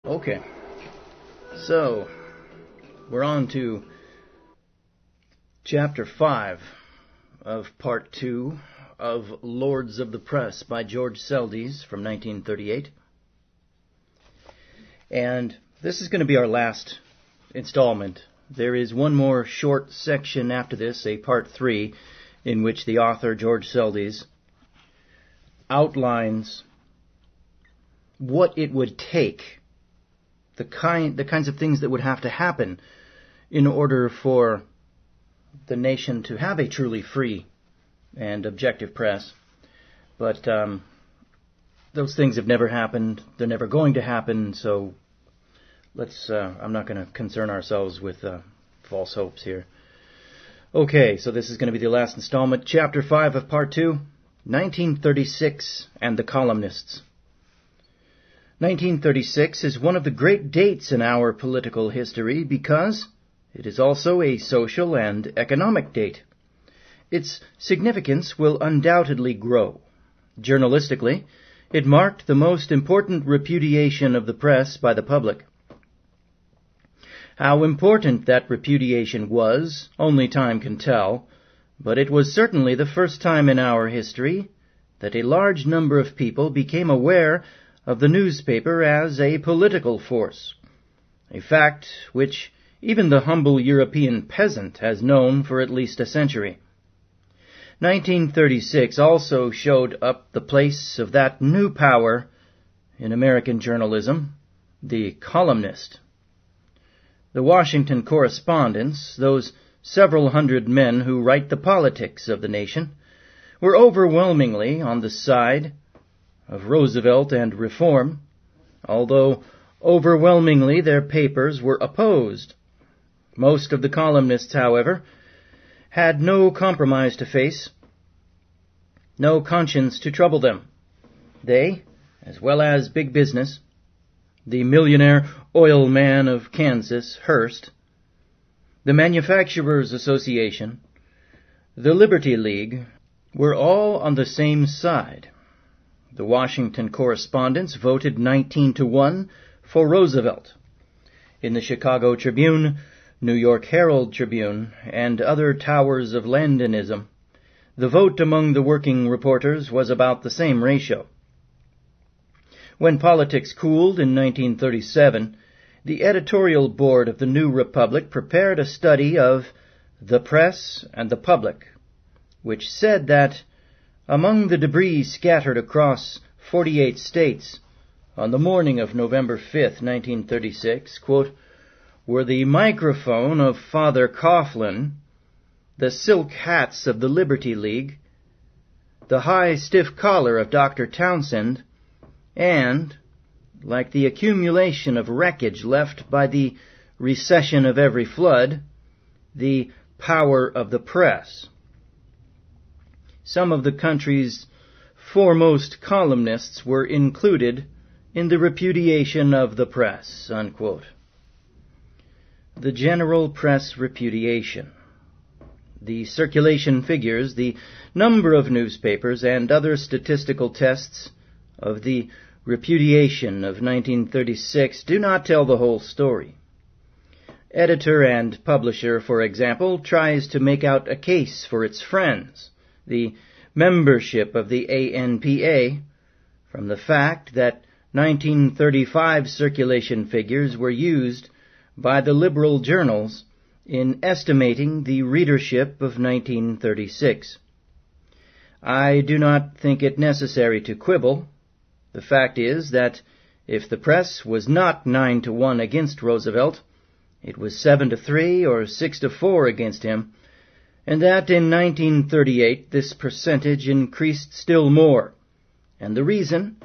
Okay, so we're on to Chapter 5 of Part 2 of Lords of the Press by George Seldes from 1938. And this is going to be our last installment. There is one more short section after this, a Part 3, in which the author, George Seldes, outlines what it would take, the kinds of things that would have to happen in order for the nation to have a truly free and objective press. But those things have never happened. They're never going to happen, so I'm not going to concern ourselves with false hopes here. Okay, so this is going to be the last installment. Chapter 5 of Part 2, 1936 and the Columnists. 1936 is one of the great dates in our political history because it is also a social and economic date. Its significance will undoubtedly grow. Journalistically, it marked the most important repudiation of the press by the public. How important that repudiation was, only time can tell, but it was certainly the first time in our history that a large number of people became aware of the newspaper as a political force, a fact which even the humble European peasant has known for at least a century. 1936 also showed up the place of that new power in American journalism, the columnist. The Washington correspondents, those several hundred men who write the politics of the nation, were overwhelmingly on the side of Roosevelt and reform, although overwhelmingly their papers were opposed. Most of the columnists, however, had no compromise to face, no conscience to trouble them. They, as well as big business, the millionaire oil man of Kansas, Hearst, the Manufacturers Association, the Liberty League, were all on the same side. The Washington correspondents voted 19-1 for Roosevelt. In the Chicago Tribune, New York Herald Tribune, and other towers of Landonism, the vote among the working reporters was about the same ratio. When politics cooled in 1937, the editorial board of the New Republic prepared a study of the press and the public, which said that among the debris scattered across 48 states on the morning of November 5th, 1936, quote, were the microphone of Father Coughlin, the silk hats of the Liberty League, the high stiff collar of Dr. Townsend, and, like the accumulation of wreckage left by the recession of every flood, the power of the press. Some of the country's foremost columnists were included in the repudiation of the press, unquote. The general press repudiation, the circulation figures, the number of newspapers, and other statistical tests of the repudiation of 1936 do not tell the whole story. Editor and publisher, for example, tries to make out a case for its friends, the membership of the ANPA, from the fact that 1935 circulation figures were used by the liberal journals in estimating the readership of 1936. I do not think it necessary to quibble. The fact is that if the press was not 9-1 against Roosevelt, it was 7-3 or 6-4 against him, and that in 1938 this percentage increased still more. And the reason,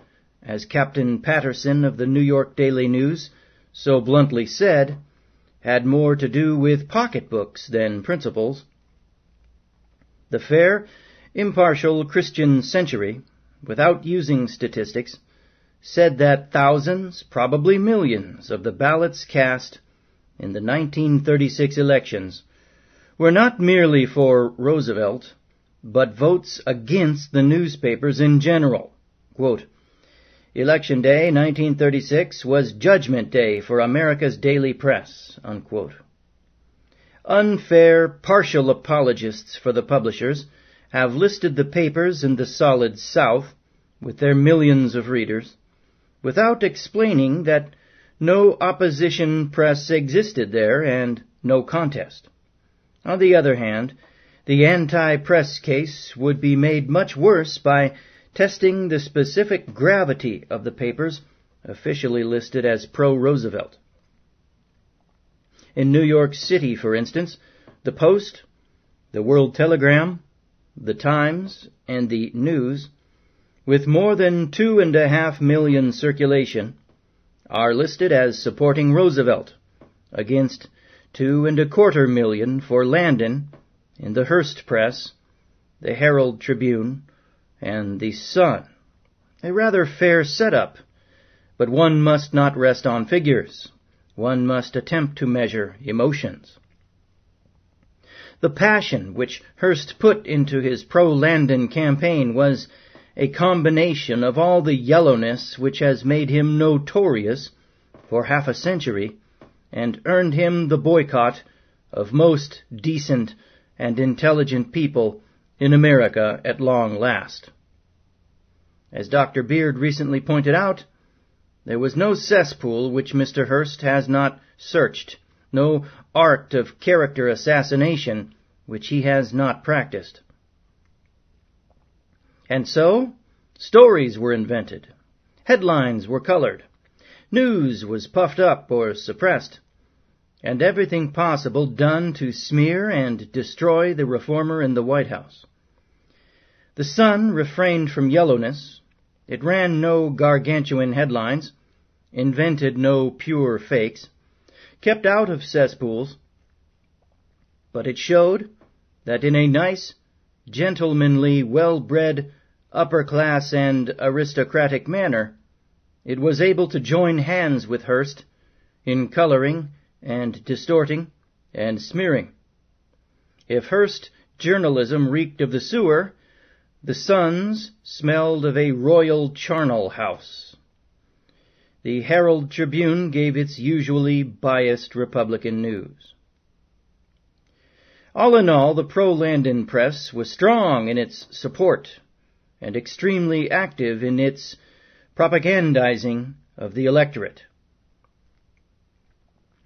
as Captain Patterson of the New York Daily News so bluntly said, had more to do with pocketbooks than principles. The fair, impartial Christian Century, without using statistics, said that thousands, probably millions, of the ballots cast in the 1936 elections were not merely for Roosevelt, but votes against the newspapers in general. Quote, Election Day, 1936, was Judgment Day for America's daily press, unquote. Unfair, partial apologists for the publishers have listed the papers in the solid South, with their millions of readers, without explaining that no opposition press existed there and no contest. On the other hand, the anti-press case would be made much worse by testing the specific gravity of the papers officially listed as pro-Roosevelt. In New York City, for instance, the Post, the World Telegram, the Times, and the News, with more than 2.5 million circulation, are listed as supporting Roosevelt, against 2.25 million for Landon in the Hearst Press, the Herald Tribune, and the Sun. A rather fair setup, but one must not rest on figures. One must attempt to measure emotions. The passion which Hearst put into his pro-Landon campaign was a combination of all the yellowness which has made him notorious for half a century and earned him the boycott of most decent and intelligent people in America at long last. As Dr. Beard recently pointed out, there was no cesspool which Mr. Hearst has not searched, no art of character assassination which he has not practiced. And so, stories were invented, headlines were colored, news was puffed up or suppressed, and everything possible done to smear and destroy the reformer in the White House. The Sun refrained from yellowness. It ran no gargantuan headlines, invented no pure fakes, kept out of cesspools, but it showed that in a nice, gentlemanly, well-bred, upper-class and aristocratic manner, it was able to join hands with Hearst in coloring and distorting and smearing. If Hearst journalism reeked of the sewer, the Sun's smelled of a royal charnel house. The Herald Tribune gave its usually biased Republican news. All in all, the pro-Landon press was strong in its support and extremely active in its propagandizing of the electorate.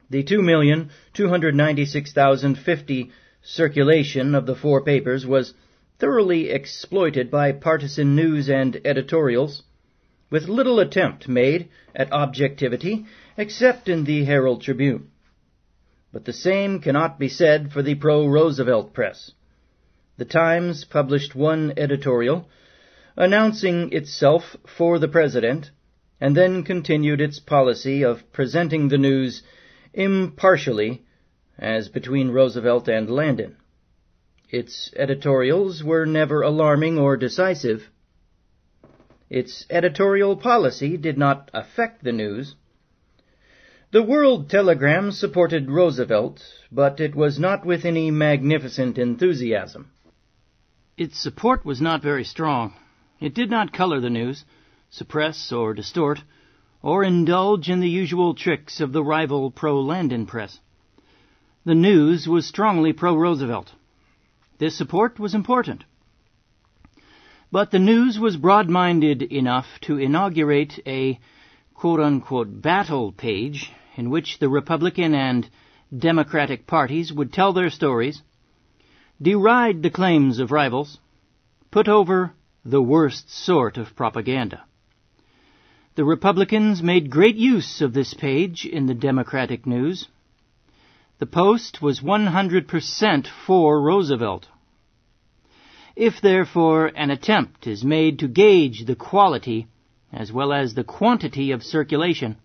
The 2,296,050 circulation of the four papers was thoroughly exploited by partisan news and editorials, with little attempt made at objectivity except in the Herald Tribune. But the same cannot be said for the pro-Roosevelt press. The Times published one editorial announcing itself for the president, and then continued its policy of presenting the news impartially as between Roosevelt and Landon. Its editorials were never alarming or decisive. Its editorial policy did not affect the news. The World Telegram supported Roosevelt, but it was not with any magnificent enthusiasm. Its support was not very strong. It did not color the news, suppress or distort, or indulge in the usual tricks of the rival pro-Landon press. The news was strongly pro-Roosevelt. This support was important. But the news was broad-minded enough to inaugurate a quote-unquote battle page in which the Republican and Democratic parties would tell their stories, deride the claims of rivals, put over the worst sort of propaganda. The Republicans made great use of this page in the Democratic news. The Post was 100% for Roosevelt. If, therefore, an attempt is made to gauge the quality as well as the quantity of circulation,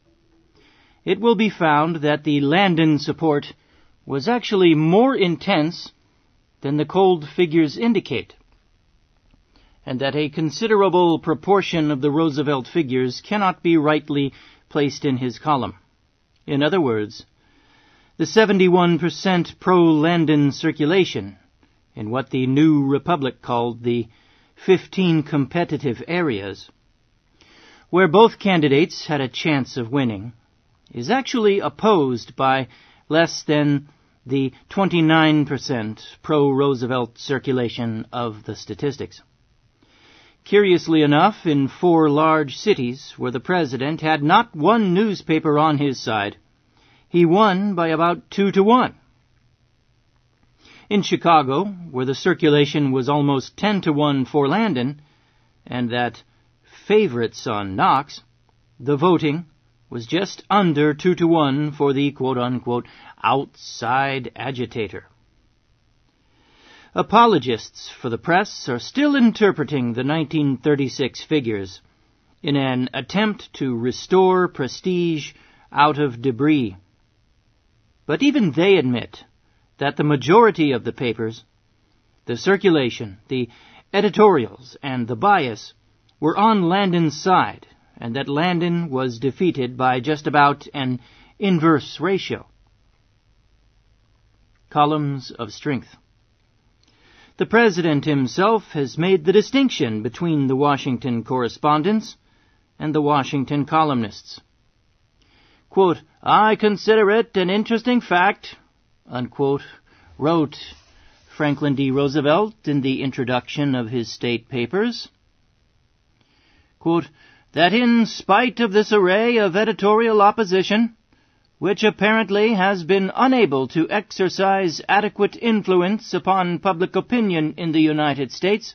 it will be found that the Landon support was actually more intense than the cold figures indicate, and that a considerable proportion of the Roosevelt figures cannot be rightly placed in his column. In other words, the 71% pro-Landon circulation in what the New Republic called the 15 competitive areas where both candidates had a chance of winning, is actually opposed by less than the 29% pro-Roosevelt circulation of the statistics. Curiously enough, in 4 large cities where the president had not one newspaper on his side, he won by about 2-1. In Chicago, where the circulation was almost 10-1 for Landon, and that favorites on Knox, the voting was just under 2-1 for the quote-unquote outside agitator. Apologists for the press are still interpreting the 1936 figures in an attempt to restore prestige out of debris. But even they admit that the majority of the papers, the circulation, the editorials, and the bias were on Landon's side, and that Landon was defeated by just about an inverse ratio. Columns of strength. The President himself has made the distinction between the Washington correspondents and the Washington columnists. Quote, "I consider it an interesting fact," unquote, wrote Franklin D. Roosevelt in the introduction of his state papers. Quote, "that in spite of this array of editorial opposition, which apparently has been unable to exercise adequate influence upon public opinion in the United States,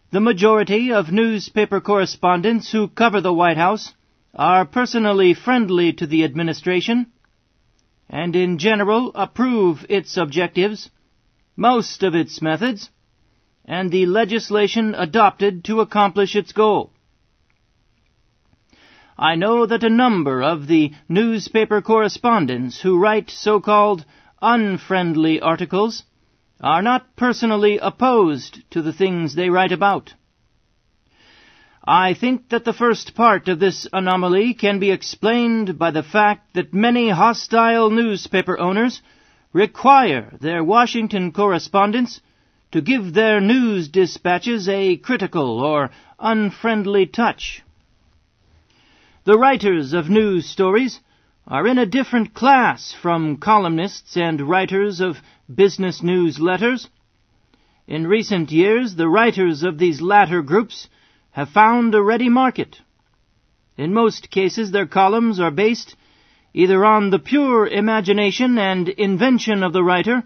the majority of newspaper correspondents who cover the White House are personally friendly to the administration, and in general approve its objectives, most of its methods, and the legislation adopted to accomplish its goal. I know that a number of the newspaper correspondents who write so-called unfriendly articles are not personally opposed to the things they write about. I think that the first part of this anomaly can be explained by the fact that many hostile newspaper owners require their Washington correspondents to give their news dispatches a critical or unfriendly touch. The writers of news stories are in a different class from columnists and writers of business newsletters. In recent years, the writers of these latter groups have found a ready market. In most cases, their columns are based either on the pure imagination and invention of the writer,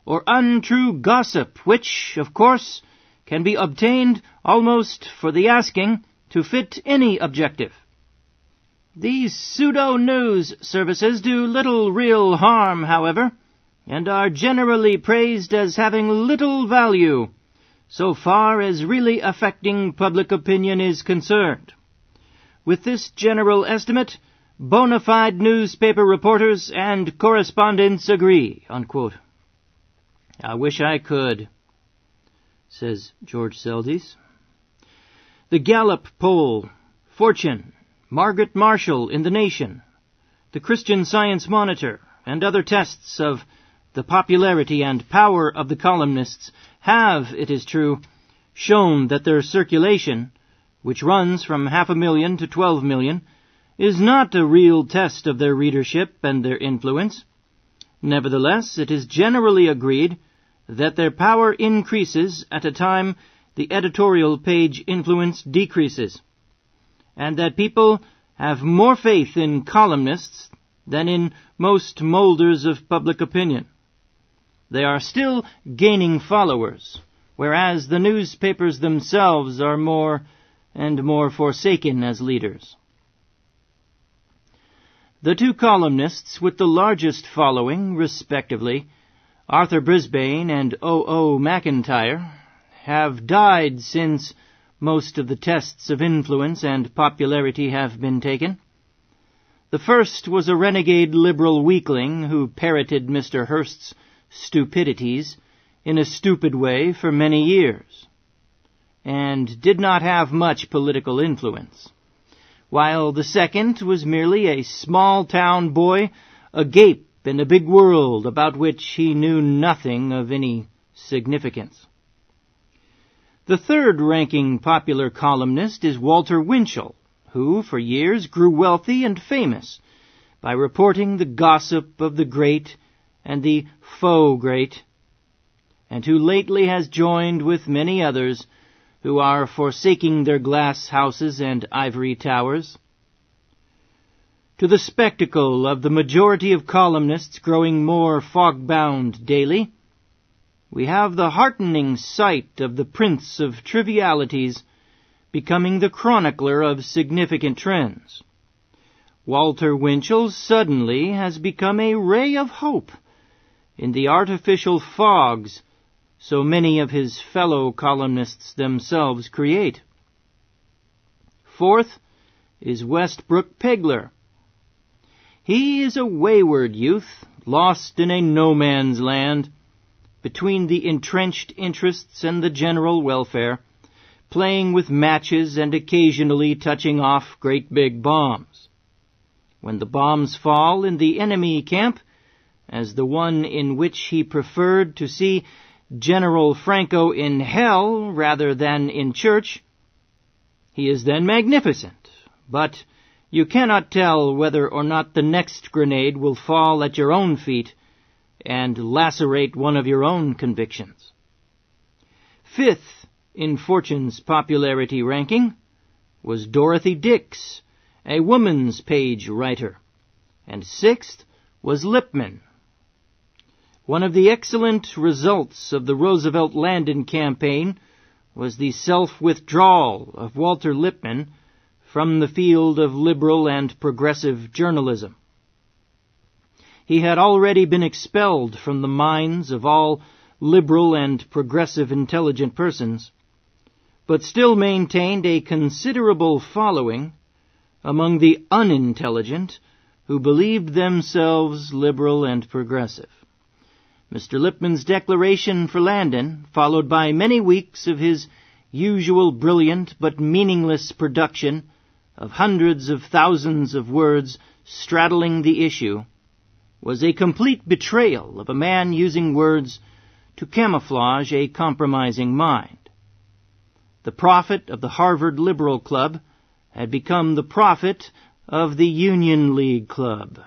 or untrue gossip, which, of course, can be obtained almost for the asking to fit any objective. These pseudo-news services do little real harm, however, and are generally praised as having little value, so far as really affecting public opinion is concerned. With this general estimate, bona fide newspaper reporters and correspondents agree, unquote. I wish I could, says George Seldes. The Gallup poll, Fortune, Margaret Marshall in The Nation, the Christian Science Monitor, and other tests of the popularity and power of the columnists have, it is true, shown that their circulation, which runs from 500,000 to 12 million, is not a real test of their readership and their influence. Nevertheless, it is generally agreed that their power increases at a time the editorial page influence decreases, and that people have more faith in columnists than in most molders of public opinion. They are still gaining followers, whereas the newspapers themselves are more and more forsaken as leaders. The two columnists with the largest following, respectively, Arthur Brisbane and O.O. McIntyre, have died since most of the tests of influence and popularity have been taken. The first was a renegade liberal weakling who parroted Mr. Hearst's stupidities in a stupid way for many years, and did not have much political influence, while the second was merely a small-town boy agape in a big world about which he knew nothing of any significance. The third-ranking popular columnist is Walter Winchell, who, for years, grew wealthy and famous by reporting the gossip of the great and the faux great, and who lately has joined with many others who are forsaking their glass houses and ivory towers. To the spectacle of the majority of columnists growing more fog-bound daily, we have the heartening sight of the prince of trivialities becoming the chronicler of significant trends. Walter Winchell suddenly has become a ray of hope in the artificial fogs so many of his fellow columnists themselves create. Fourth is Westbrook Pegler. He is a wayward youth, lost in a no-man's land, between the entrenched interests and the general welfare, playing with matches and occasionally touching off great big bombs. When the bombs fall in the enemy camp, as the one in which he preferred to see General Franco in hell rather than in church, he is then magnificent, but you cannot tell whether or not the next grenade will fall at your own feet and lacerate one of your own convictions. Fifth in Fortune's popularity ranking was Dorothy Dix, a woman's page writer, and sixth was Lippmann. One of the excellent results of the Roosevelt-Landon campaign was the self-withdrawal of Walter Lippmann from the field of liberal and progressive journalism. He had already been expelled from the minds of all liberal and progressive intelligent persons, but still maintained a considerable following among the unintelligent who believed themselves liberal and progressive. Mr. Lippmann's declaration for Landon, followed by many weeks of his usual brilliant but meaningless production of hundreds of thousands of words straddling the issue, was a complete betrayal of a man using words to camouflage a compromising mind. The prophet of the Harvard Liberal Club had become the prophet of the Union League Club.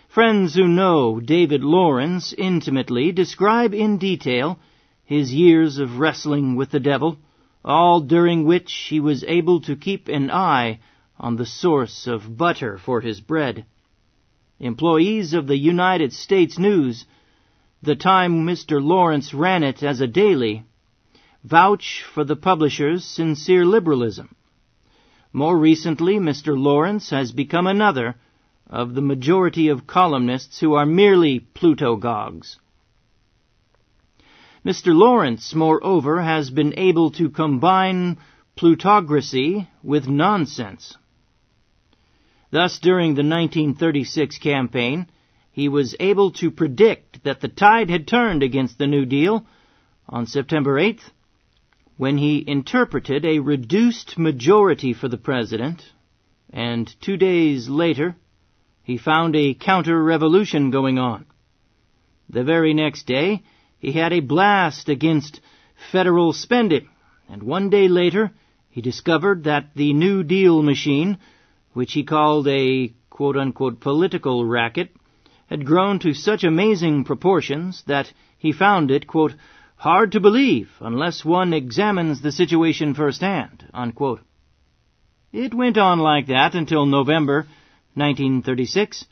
Friends who know David Lawrence intimately describe in detail his years of wrestling with the devil, all during which he was able to keep an eye on the source of butter for his bread. Employees of the United States News, the time Mr. Lawrence ran it as a daily, vouch for the publisher's sincere liberalism. More recently, Mr. Lawrence has become another of the majority of columnists who are merely Plutogogues. Mr. Lawrence, moreover, has been able to combine plutocracy with nonsense. Thus, during the 1936 campaign, he was able to predict that the tide had turned against the New Deal on September 8th, when he interpreted a reduced majority for the president, and 2 days later, he found a counter-revolution going on. The very next day, he had a blast against federal spending, and 1 day later, he discovered that the New Deal machine, which he called a quote-unquote political racket, had grown to such amazing proportions that he found it, quote, hard to believe unless one examines the situation firsthand, unquote. It went on like that until November 1936,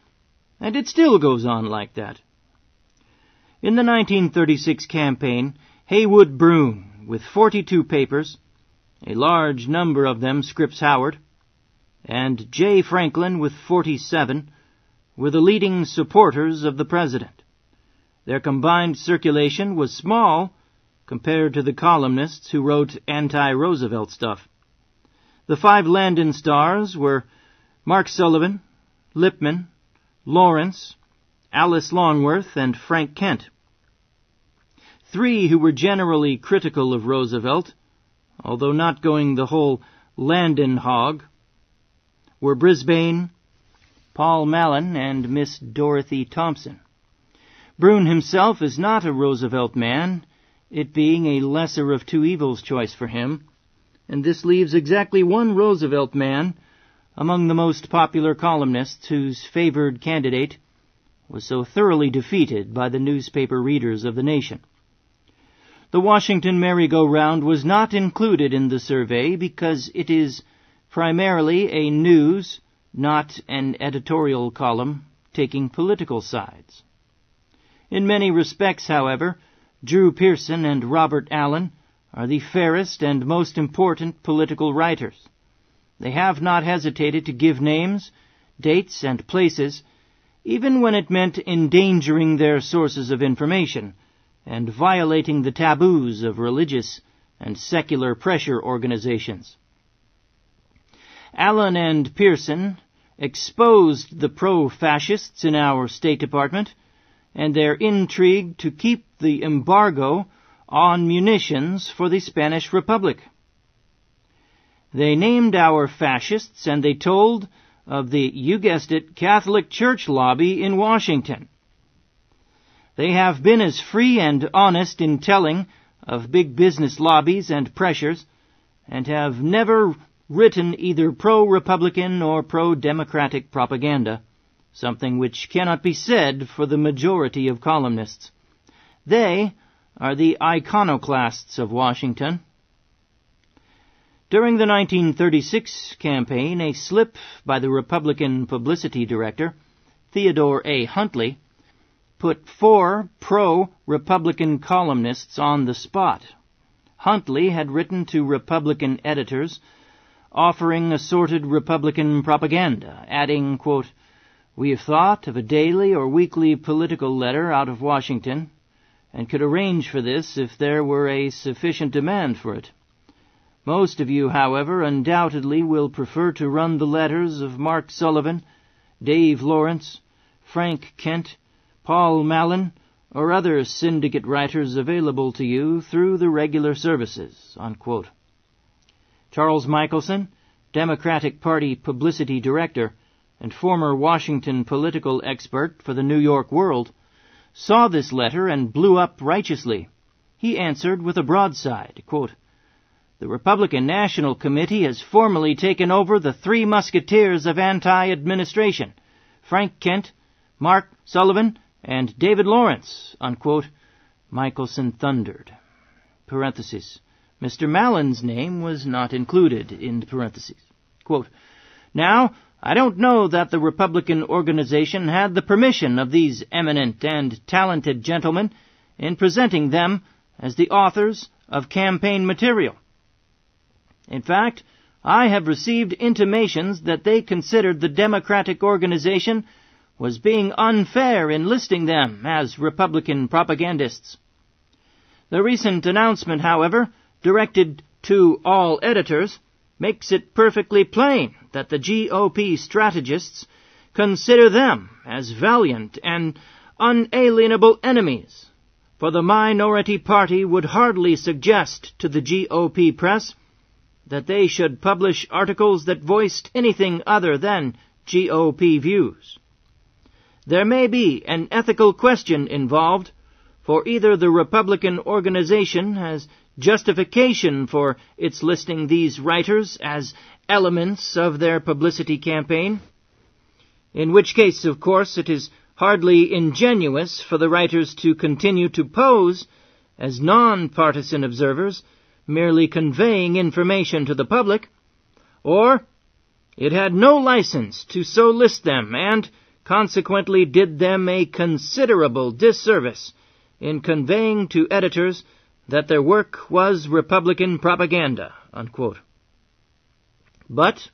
and it still goes on like that. In the 1936 campaign, Haywood Broun, with 42 papers, a large number of them Scripps Howard, and J. Franklin, with 47, were the leading supporters of the president. Their combined circulation was small compared to the columnists who wrote anti-Roosevelt stuff. The 5 Landon stars were Mark Sullivan, Lippmann, Lawrence, Alice Longworth, and Frank Kent. 3 who were generally critical of Roosevelt, although not going the whole Landon hog, were Brisbane, Paul Mallon, and Miss Dorothy Thompson. Broun himself is not a Roosevelt man, it being a lesser of two evils choice for him, and this leaves exactly one Roosevelt man among the most popular columnists whose favored candidate was so thoroughly defeated by the newspaper readers of the nation. The Washington merry-go-round was not included in the survey because it is primarily a news, not an editorial column, taking political sides. In many respects, however, Drew Pearson and Robert Allen are the fairest and most important political writers. They have not hesitated to give names, dates, and places, even when it meant endangering their sources of information and violating the taboos of religious and secular pressure organizations. Allen and Pearson exposed the pro-fascists in our State Department and their intrigue to keep the embargo on munitions for the Spanish Republic. They named our fascists, and they told of the, you guessed it, Catholic Church lobby in Washington. They have been as free and honest in telling of big business lobbies and pressures, and have never written either pro-Republican or pro-Democratic propaganda, something which cannot be said for the majority of columnists. They are the iconoclasts of Washington. During the 1936 campaign, a slip by the Republican publicity director, Theodore A. Huntley, put 4 pro-Republican columnists on the spot. Huntley had written to Republican editors offering assorted Republican propaganda, adding, quote, "We have thought of a daily or weekly political letter out of Washington, and could arrange for this if there were a sufficient demand for it. Most of you, however, undoubtedly will prefer to run the letters of Mark Sullivan, Dave Lawrence, Frank Kent, Paul Mallon, or other syndicate writers available to you through the regular services," unquote. Charles Michelson, Democratic Party publicity director and former Washington political expert for the New York World, saw this letter and blew up righteously. He answered with a broadside, quote, "The Republican National Committee has formally taken over the 3 musketeers of anti-administration, Frank Kent, Mark Sullivan, and David Lawrence," unquote. Michelson thundered. Parenthesis. Mr. Mallon's name was not included in parentheses. Quote, "Now, I don't know that the Republican organization had the permission of these eminent and talented gentlemen in presenting them as the authors of campaign material. In fact, I have received intimations that they considered the Democratic organization was being unfair in listing them as Republican propagandists. The recent announcement, however, directed to all editors, makes it perfectly plain that the GOP strategists consider them as valiant and unalienable enemies, for the minority party would hardly suggest to the GOP press that they should publish articles that voiced anything other than GOP views. There may be an ethical question involved, for either the Republican organization has justification for its listing these writers as elements of their publicity campaign, in which case, of course, it is hardly ingenuous for the writers to continue to pose as non-partisan observers, merely conveying information to the public, or it had no license to so list them and consequently did them a considerable disservice in conveying to editors that their work was Republican propaganda," unquote. But,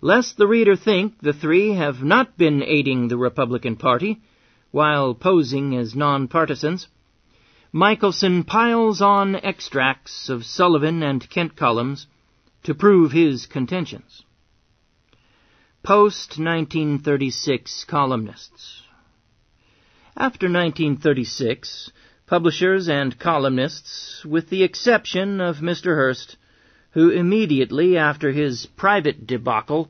lest the reader think the 3 have not been aiding the Republican Party while posing as non-partisans, Michelson piles on extracts of Sullivan and Kent columns to prove his contentions. Post-1936 columnists. After 1936, publishers and columnists, with the exception of Mr. Hearst, who immediately after his private debacle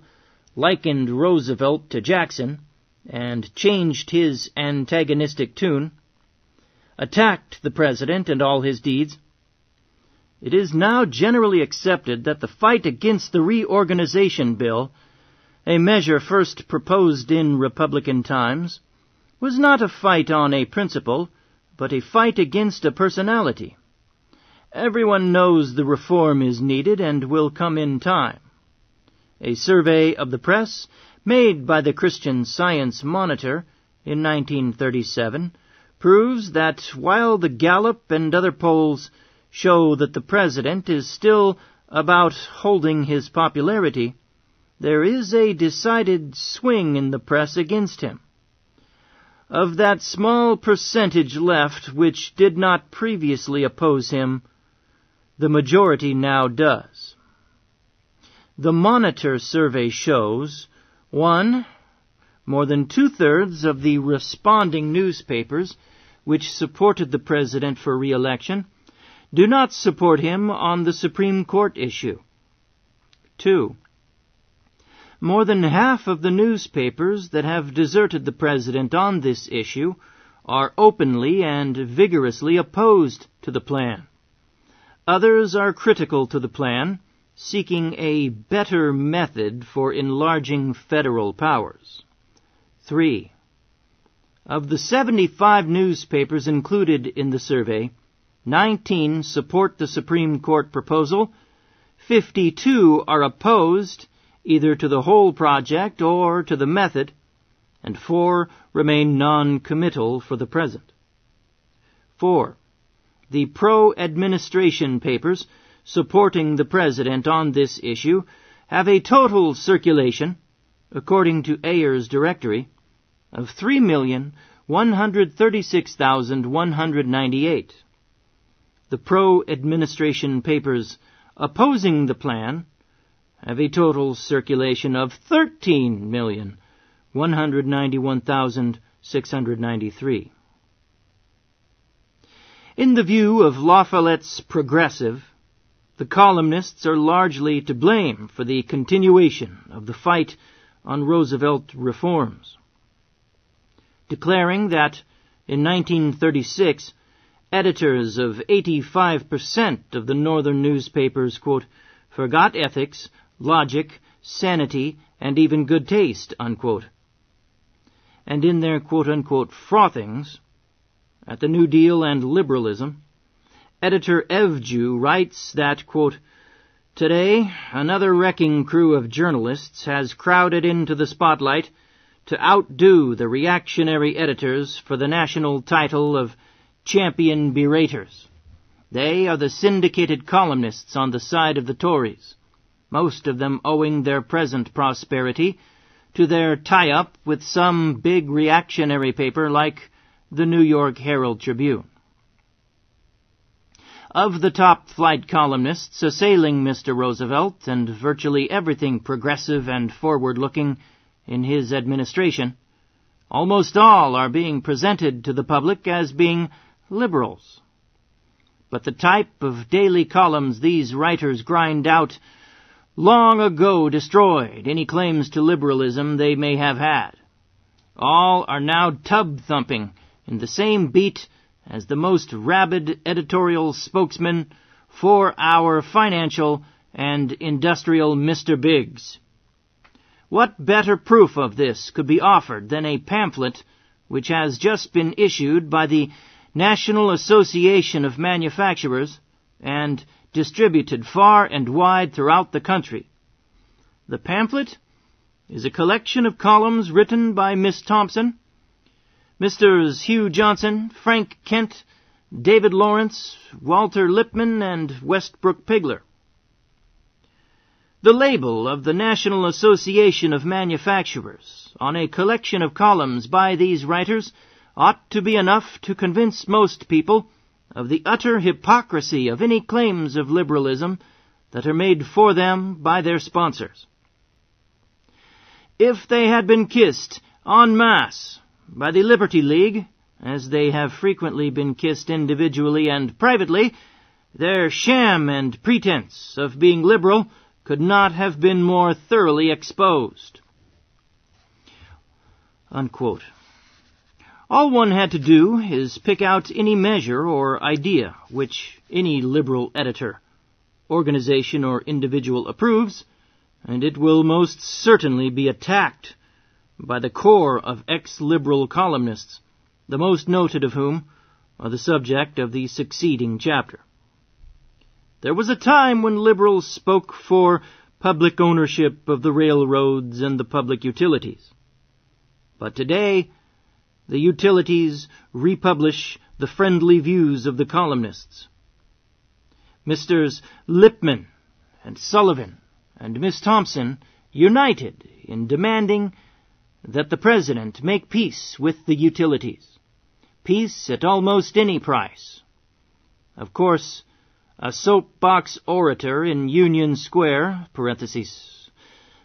likened Roosevelt to Jackson and changed his antagonistic tune, attacked the President and all his deeds, It is now generally accepted that the fight against the reorganization bill, a measure first proposed in Republican times, was not a fight on a principle, but a fight against a personality. Everyone knows the reform is needed and will come in time. A survey of the press made by the Christian Science Monitor in 1937 proves that while the Gallup and other polls show that the president is still about holding his popularity, there is a decided swing in the press against him. Of that small percentage left which did not previously oppose him, the majority now does. The Monitor survey shows, 1. More than two-thirds of the responding newspapers which supported the president for re-election do not support him on the Supreme Court issue. 2. More than half of the newspapers that have deserted the president on this issue are openly and vigorously opposed to the plan. Others are critical to the plan, seeking a better method for enlarging federal powers. 3. Of the 75 newspapers included in the survey, 19 support the Supreme Court proposal, 52 are opposed either to the whole project or to the method, and 4 remain non-committal for the present. 4. The pro-administration papers supporting the president on this issue have a total circulation, according to Ayer's directory, of 3,136,198. The pro-administration papers opposing the plan have a total circulation of 13,191,693. In the view of La Follette's Progressive, the columnists are largely to blame for the continuation of the fight on Roosevelt reforms. Declaring that in 1936, editors of 85% of the northern newspapers, quote, forgot ethics, logic, sanity, and even good taste, unquote. And in their quote-unquote frothings at the New Deal and liberalism, editor Evju writes that, quote, today, another wrecking crew of journalists has crowded into the spotlight to outdo the reactionary editors for the national title of champion beraters. They are the syndicated columnists on the side of the Tories, most of them owing their present prosperity to their tie-up with some big reactionary paper like the New York Herald Tribune. Of the top-flight columnists assailing Mr. Roosevelt and virtually everything progressive and forward-looking in his administration, almost all are being presented to the public as being liberals. But the type of daily columns these writers grind out long ago destroyed any claims to liberalism they may have had. All are now tub-thumping in the same beat as the most rabid editorial spokesman for our financial and industrial Mr. Biggs. What better proof of this could be offered than a pamphlet which has just been issued by the National Association of Manufacturers and distributed far and wide throughout the country? The pamphlet is a collection of columns written by Miss Thompson, Messrs. Hugh Johnson, Frank Kent, David Lawrence, Walter Lippmann, and Westbrook Pigler. The label of the National Association of Manufacturers on a collection of columns by these writers ought to be enough to convince most people of the utter hypocrisy of any claims of liberalism that are made for them by their sponsors. If they had been kissed en masse by the Liberty League, as they have frequently been kissed individually and privately, their sham and pretense of being liberal could not have been more thoroughly exposed. Unquote. All one had to do is pick out any measure or idea which any liberal editor organization or individual approves, and it will most certainly be attacked by the core of ex-liberal columnists, the most noted of whom are the subject of the succeeding chapter. There was a time when liberals spoke for public ownership of the railroads and the public utilities. But today, the utilities republish the friendly views of the columnists. Messrs. Lippman and Sullivan and Miss Thompson united in demanding that the President make peace with the utilities. Peace at almost any price. Of course, a soapbox orator in Union Square, parentheses,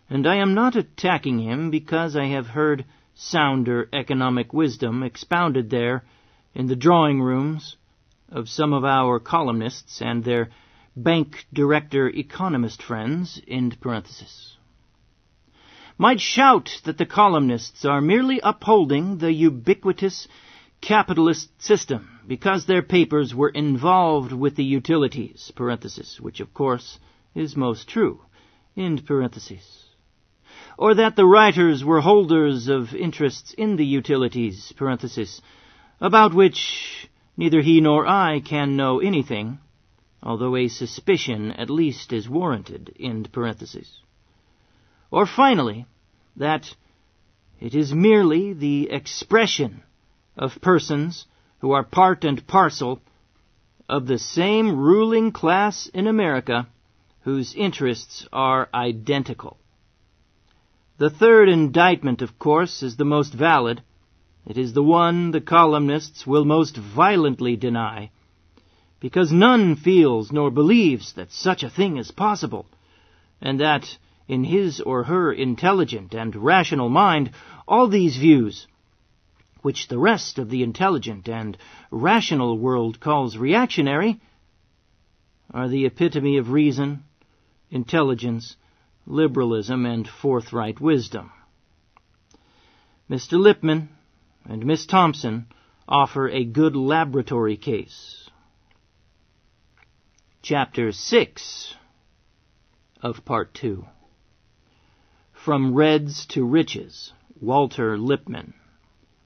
and I am not attacking him because I have heard sounder economic wisdom expounded there in the drawing rooms of some of our columnists and their bank director economist friends, end parenthesis, might shout that the columnists are merely upholding the ubiquitous capitalist system because their papers were involved with the utilities, parenthesis, which of course is most true, end parenthesis, or that the writers were holders of interests in the utilities, parenthesis, about which neither he nor I can know anything, although a suspicion at least is warranted, end parenthesis. Or finally, that it is merely the expression of persons who are part and parcel of the same ruling class in America whose interests are identical. The third indictment, of course, is the most valid. It is the one the columnists will most violently deny, because none feels nor believes that such a thing is possible, and that, in his or her intelligent and rational mind, all these views, which the rest of the intelligent and rational world calls reactionary, are the epitome of reason, intelligence, liberalism, and forthright wisdom. Mr. Lippman and Miss Thompson offer a good laboratory case. Chapter 6 of Part 2. From Reds to Riches, Walter Lippmann.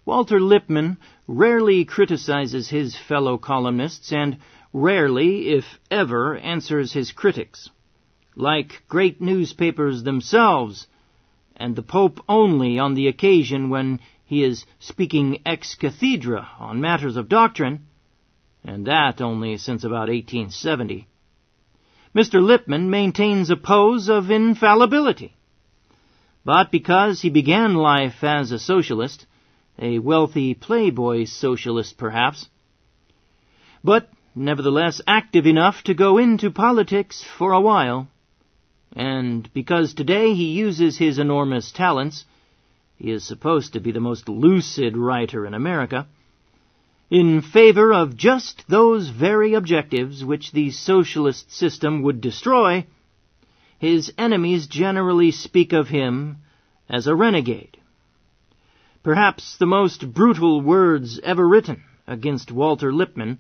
Walter Lippmann rarely criticizes his fellow columnists and rarely, if ever, answers his critics. Like great newspapers themselves, and the Pope only on the occasion when he is speaking ex cathedra on matters of doctrine, and that only since about 1870, Mr. Lippmann maintains a pose of infallibility. But because he began life as a socialist, a wealthy playboy socialist perhaps, but nevertheless active enough to go into politics for a while, and because today he uses his enormous talents, he is supposed to be the most lucid writer in America, in favor of just those very objectives which the socialist system would destroy, his enemies generally speak of him as a renegade. Perhaps the most brutal words ever written against Walter Lippmann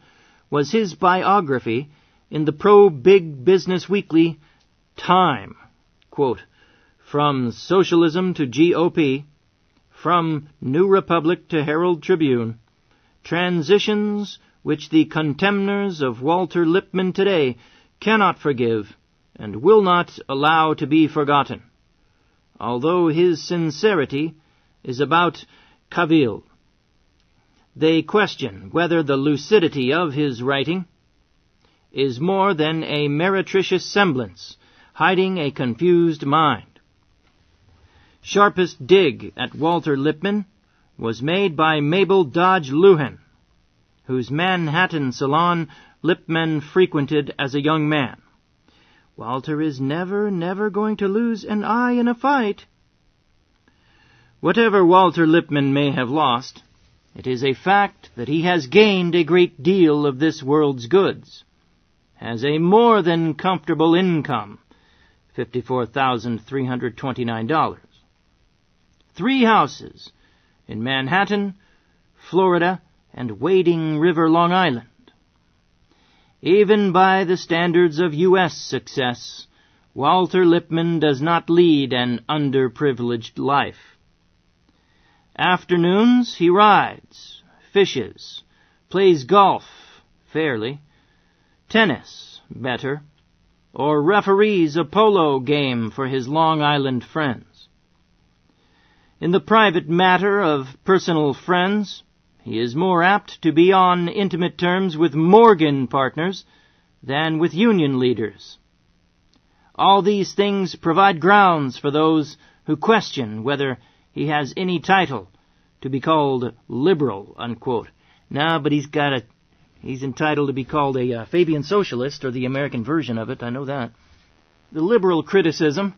was his biography in the pro-big business weekly Time. Quote, "From Socialism to GOP, from New Republic to Herald Tribune, transitions which the contemners of Walter Lippmann today cannot forgive and will not allow to be forgotten. Although his sincerity is about cavil, they question whether the lucidity of his writing is more than a meretricious semblance, hiding a confused mind. Sharpest dig at Walter Lippmann was made by Mabel Dodge Luhan, whose Manhattan salon Lippmann frequented as a young man. Walter is never going to lose an eye in a fight. Whatever Walter Lippmann may have lost, it is a fact that he has gained a great deal of this world's goods, has a more than comfortable income, $54,329, 3 houses in Manhattan, Florida, and Wading River, Long Island. Even by the standards of U.S. success, Walter Lippmann does not lead an underprivileged life. Afternoons he rides, fishes, plays golf, fairly, tennis, better, or referees a polo game for his Long Island friends. In the private matter of personal friends, he is more apt to be on intimate terms with Morgan partners than with union leaders. All these things provide grounds for those who question whether he has any title to be called liberal, unquote. No, but he's entitled to be called a Fabian socialist, or the American version of it, I know that. The liberal criticism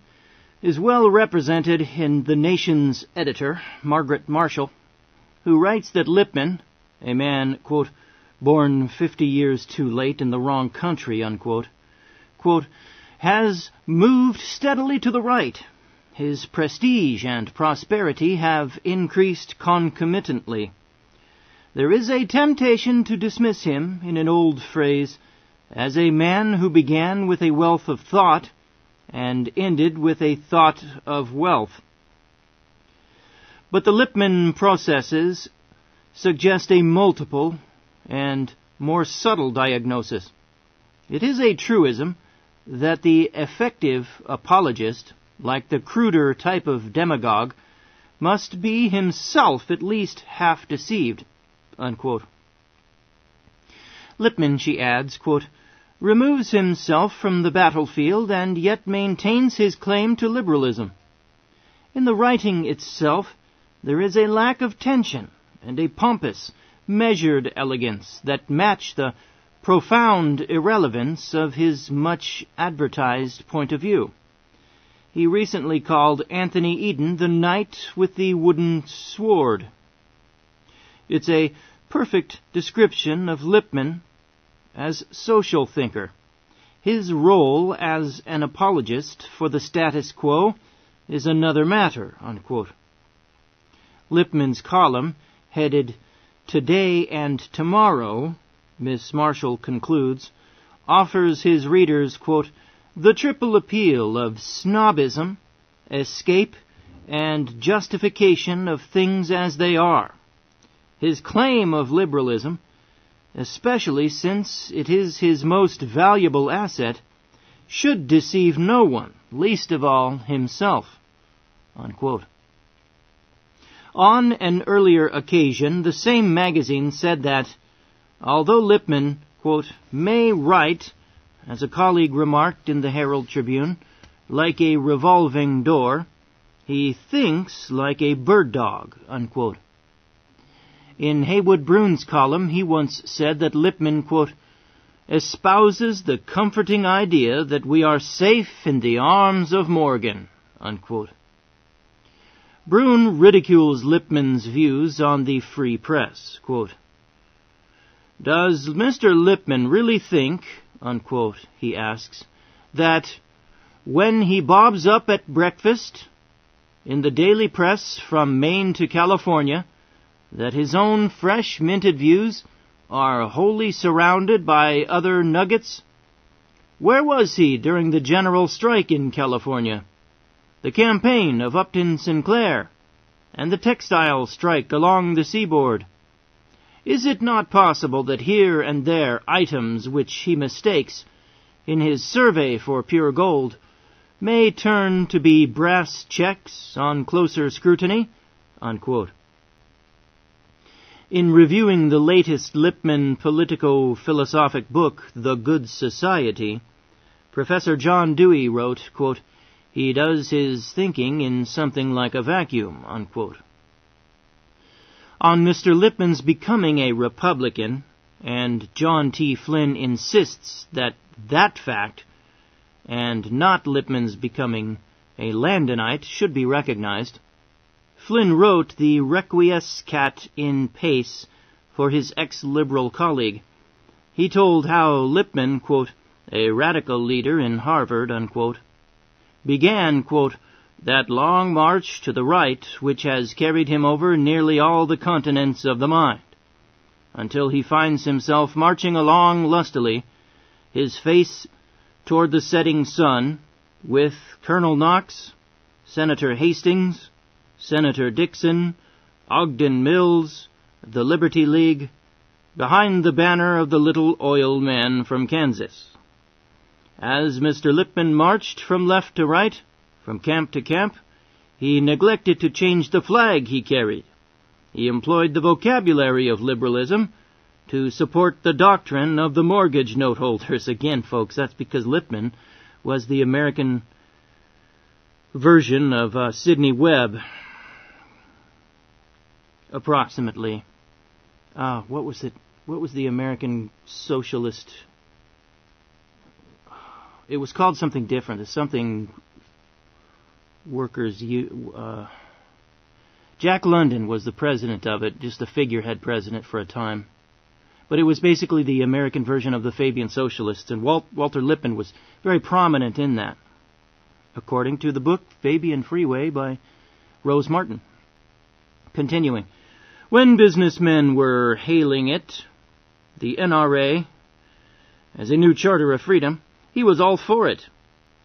is well represented in The Nation's editor, Margaret Marshall, who writes that Lippmann, a man, quote, born 50 years too late in the wrong country, unquote, quote, has moved steadily to the right. His prestige and prosperity have increased concomitantly. There is a temptation to dismiss him, in an old phrase, as a man who began with a wealth of thought and ended with a thought of wealth. But the Lippmann processes suggest a multiple and more subtle diagnosis. It is a truism that the effective apologist, like the cruder type of demagogue, must be himself at least half deceived, unquote. Lippmann, she adds, quote, removes himself from the battlefield and yet maintains his claim to liberalism. In the writing itself, there is a lack of tension and a pompous, measured elegance that match the profound irrelevance of his much advertised point of view. He recently called Anthony Eden the knight with the wooden sword. It's a perfect description of Lippmann as social thinker. His role as an apologist for the status quo is another matter, unquote. Lippmann's column, headed Today and Tomorrow, Miss Marshall concludes, offers his readers, quote, the triple appeal of snobism, escape, and justification of things as they are. His claim of liberalism, especially since it is his most valuable asset, should deceive no one, least of all himself, unquote. On an earlier occasion, the same magazine said that, although Lippmann, quote, may write, as a colleague remarked in the Herald Tribune, like a revolving door, he thinks like a bird dog, unquote. In Haywood Broun's column, he once said that Lippmann, quote, espouses the comforting idea that we are safe in the arms of Morgan, unquote. Broun ridicules Lippmann's views on the free press, quote, does Mr. Lippmann really think, unquote, he asks, that when he bobs up at breakfast in the daily press from Maine to California, that his own fresh minted views are wholly surrounded by other nuggets? Where was he during the general strike in California, the campaign of Upton Sinclair, and the textile strike along the seaboard? Is it not possible that here and there items which he mistakes in his survey for pure gold may turn to be brass checks on closer scrutiny, unquote. In reviewing the latest Lippmann politico-philosophic book, The Good Society, Professor John Dewey wrote, quote, he does his thinking in something like a vacuum, unquote. On Mr. Lippmann's becoming a Republican, and John T. Flynn insists that fact, and not Lippmann's becoming a Landonite, should be recognized, Flynn wrote the Requiescat in Pace for his ex-liberal colleague. He told how Lippmann, quote, a radical leader in Harvard, unquote, began, quote, that long march to the right which has carried him over nearly all the continents of the mind, until he finds himself marching along lustily his face toward the setting sun, with Colonel Knox, Senator Hastings, Senator Dixon, Ogden Mills, the Liberty League, behind the banner of the little oil man from Kansas. As Mr. Lippman marched from left to right, from camp to camp, he neglected to change the flag he carried. He employed the vocabulary of liberalism to support the doctrine of the mortgage note holders. Again, folks, that's because Lippman was the American version of Sidney Webb, approximately. What was it? What was the American socialist? It was called something different. It's something workers. Jack London was the president of it, just a figurehead president for a time. But it was basically the American version of the Fabian Socialists, and Walter Lippmann was very prominent in that, according to the book Fabian Freeway by Rose Martin. Continuing, when businessmen were hailing it, the NRA, as a new charter of freedom, he was all for it.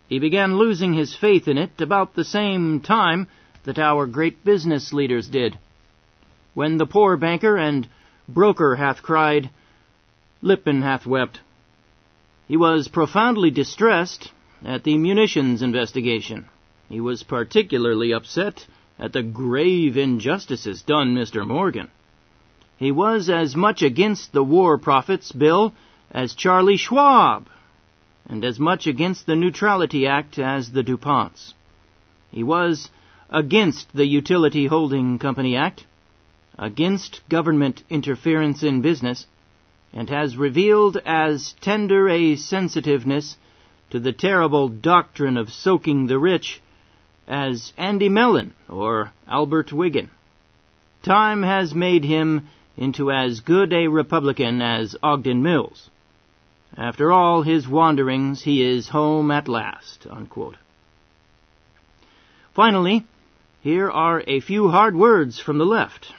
He began losing his faith in it about the same time that our great business leaders did. When the poor banker and broker hath cried, Lippmann hath wept. He was profoundly distressed at the munitions investigation. He was particularly upset at the grave injustices done Mr. Morgan. He was as much against the War Profits Bill as Charlie Schwab, and as much against the Neutrality Act as the DuPonts. He was against the Utility Holding Company Act, against government interference in business, and has revealed as tender a sensitiveness to the terrible doctrine of soaking the rich as Andy Mellon or Albert Wiggin. Time has made him into as good a Republican as Ogden Mills. After all his wanderings, he is home at last, unquote. Finally, here are a few hard words from the left.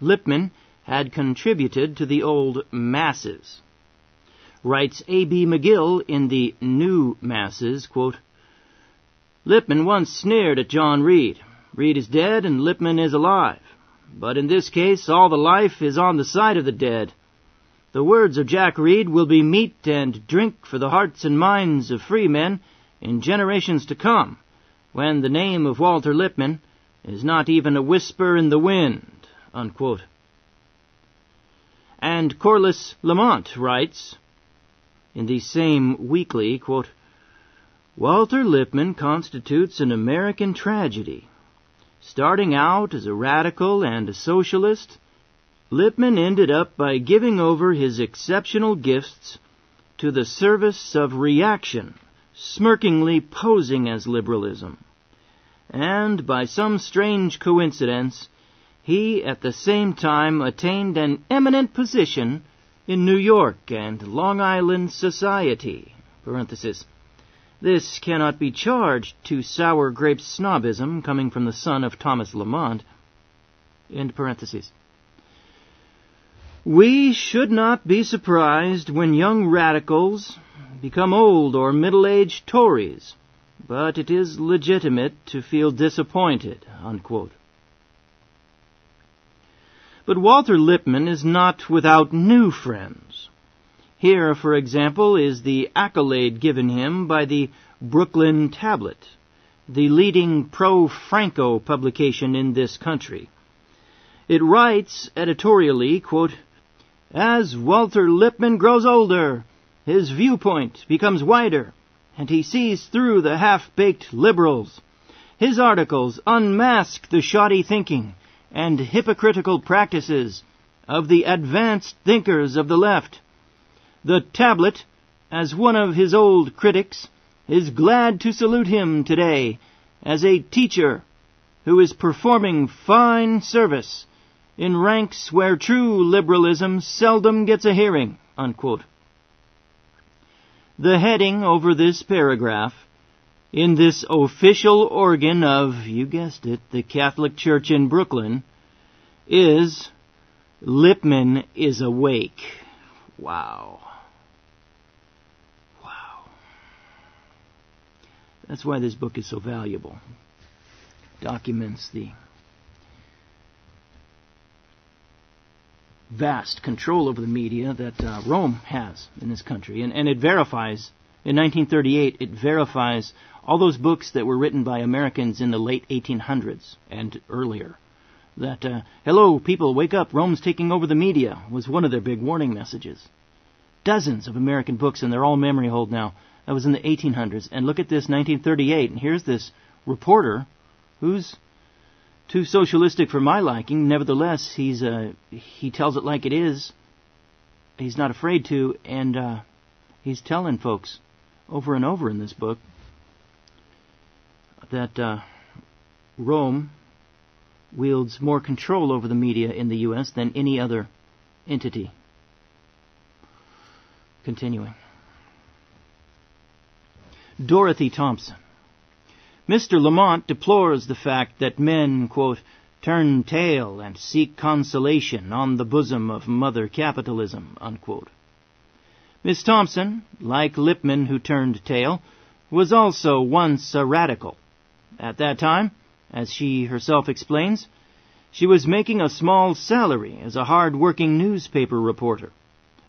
Lippmann had contributed to the old masses. Writes A.B. McGill in the New Masses, quote, Lippmann once sneered at John Reed. Reed is dead and Lippmann is alive. But in this case, all the life is on the side of the dead. The words of Jack Reed will be meat and drink for the hearts and minds of free men in generations to come, when the name of Walter Lippmann is not even a whisper in the wind, unquote. And Corliss Lamont writes, in the same weekly, quote, Walter Lippmann constitutes an American tragedy. Starting out as a radical and a socialist, Lippmann ended up by giving over his exceptional gifts to the service of reaction, smirkingly posing as liberalism. And by some strange coincidence, he at the same time attained an eminent position in New York and Long Island society. Parenthesis. This cannot be charged to sour grape snobism coming from the son of Thomas Lamont. End parenthesis. We should not be surprised when young radicals become old or middle-aged Tories, but it is legitimate to feel disappointed, unquote. But Walter Lippmann is not without new friends. Here, for example, is the accolade given him by the Brooklyn Tablet, the leading pro-Franco publication in this country. It writes editorially, quote, As Walter Lippmann grows older, his viewpoint becomes wider, and he sees through the half-baked liberals. His articles unmask the shoddy thinking and hypocritical practices of the advanced thinkers of the left. The Tablet, as one of his old critics, is glad to salute him today as a teacher who is performing fine service in ranks where true liberalism seldom gets a hearing, unquote. The heading over this paragraph, in this official organ of, you guessed it, the Catholic Church in Brooklyn, is Lippmann is awake. Wow. That's why this book is so valuable. It documents the vast control over the media that Rome has in this country. And it verifies, in 1938, it verifies all those books that were written by Americans in the late 1800s and earlier. That, hello, people, wake up, Rome's taking over the media, was one of their big warning messages. Dozens of American books, and they're all memory hold now. That was in the 1800s. And look at this, 1938, and here's this reporter who's too socialistic for my liking. Nevertheless, he tells it like it is. He's not afraid to, and he's telling folks over and over in this book that Rome wields more control over the media in the U.S. than any other entity. Continuing. Dorothy Thompson. Mr. Lamont deplores the fact that men, quote, turn tail and seek consolation on the bosom of mother capitalism, unquote. Miss Thompson, like Lippmann who turned tail, was also once a radical. At that time, as she herself explains, she was making a small salary as a hard-working newspaper reporter.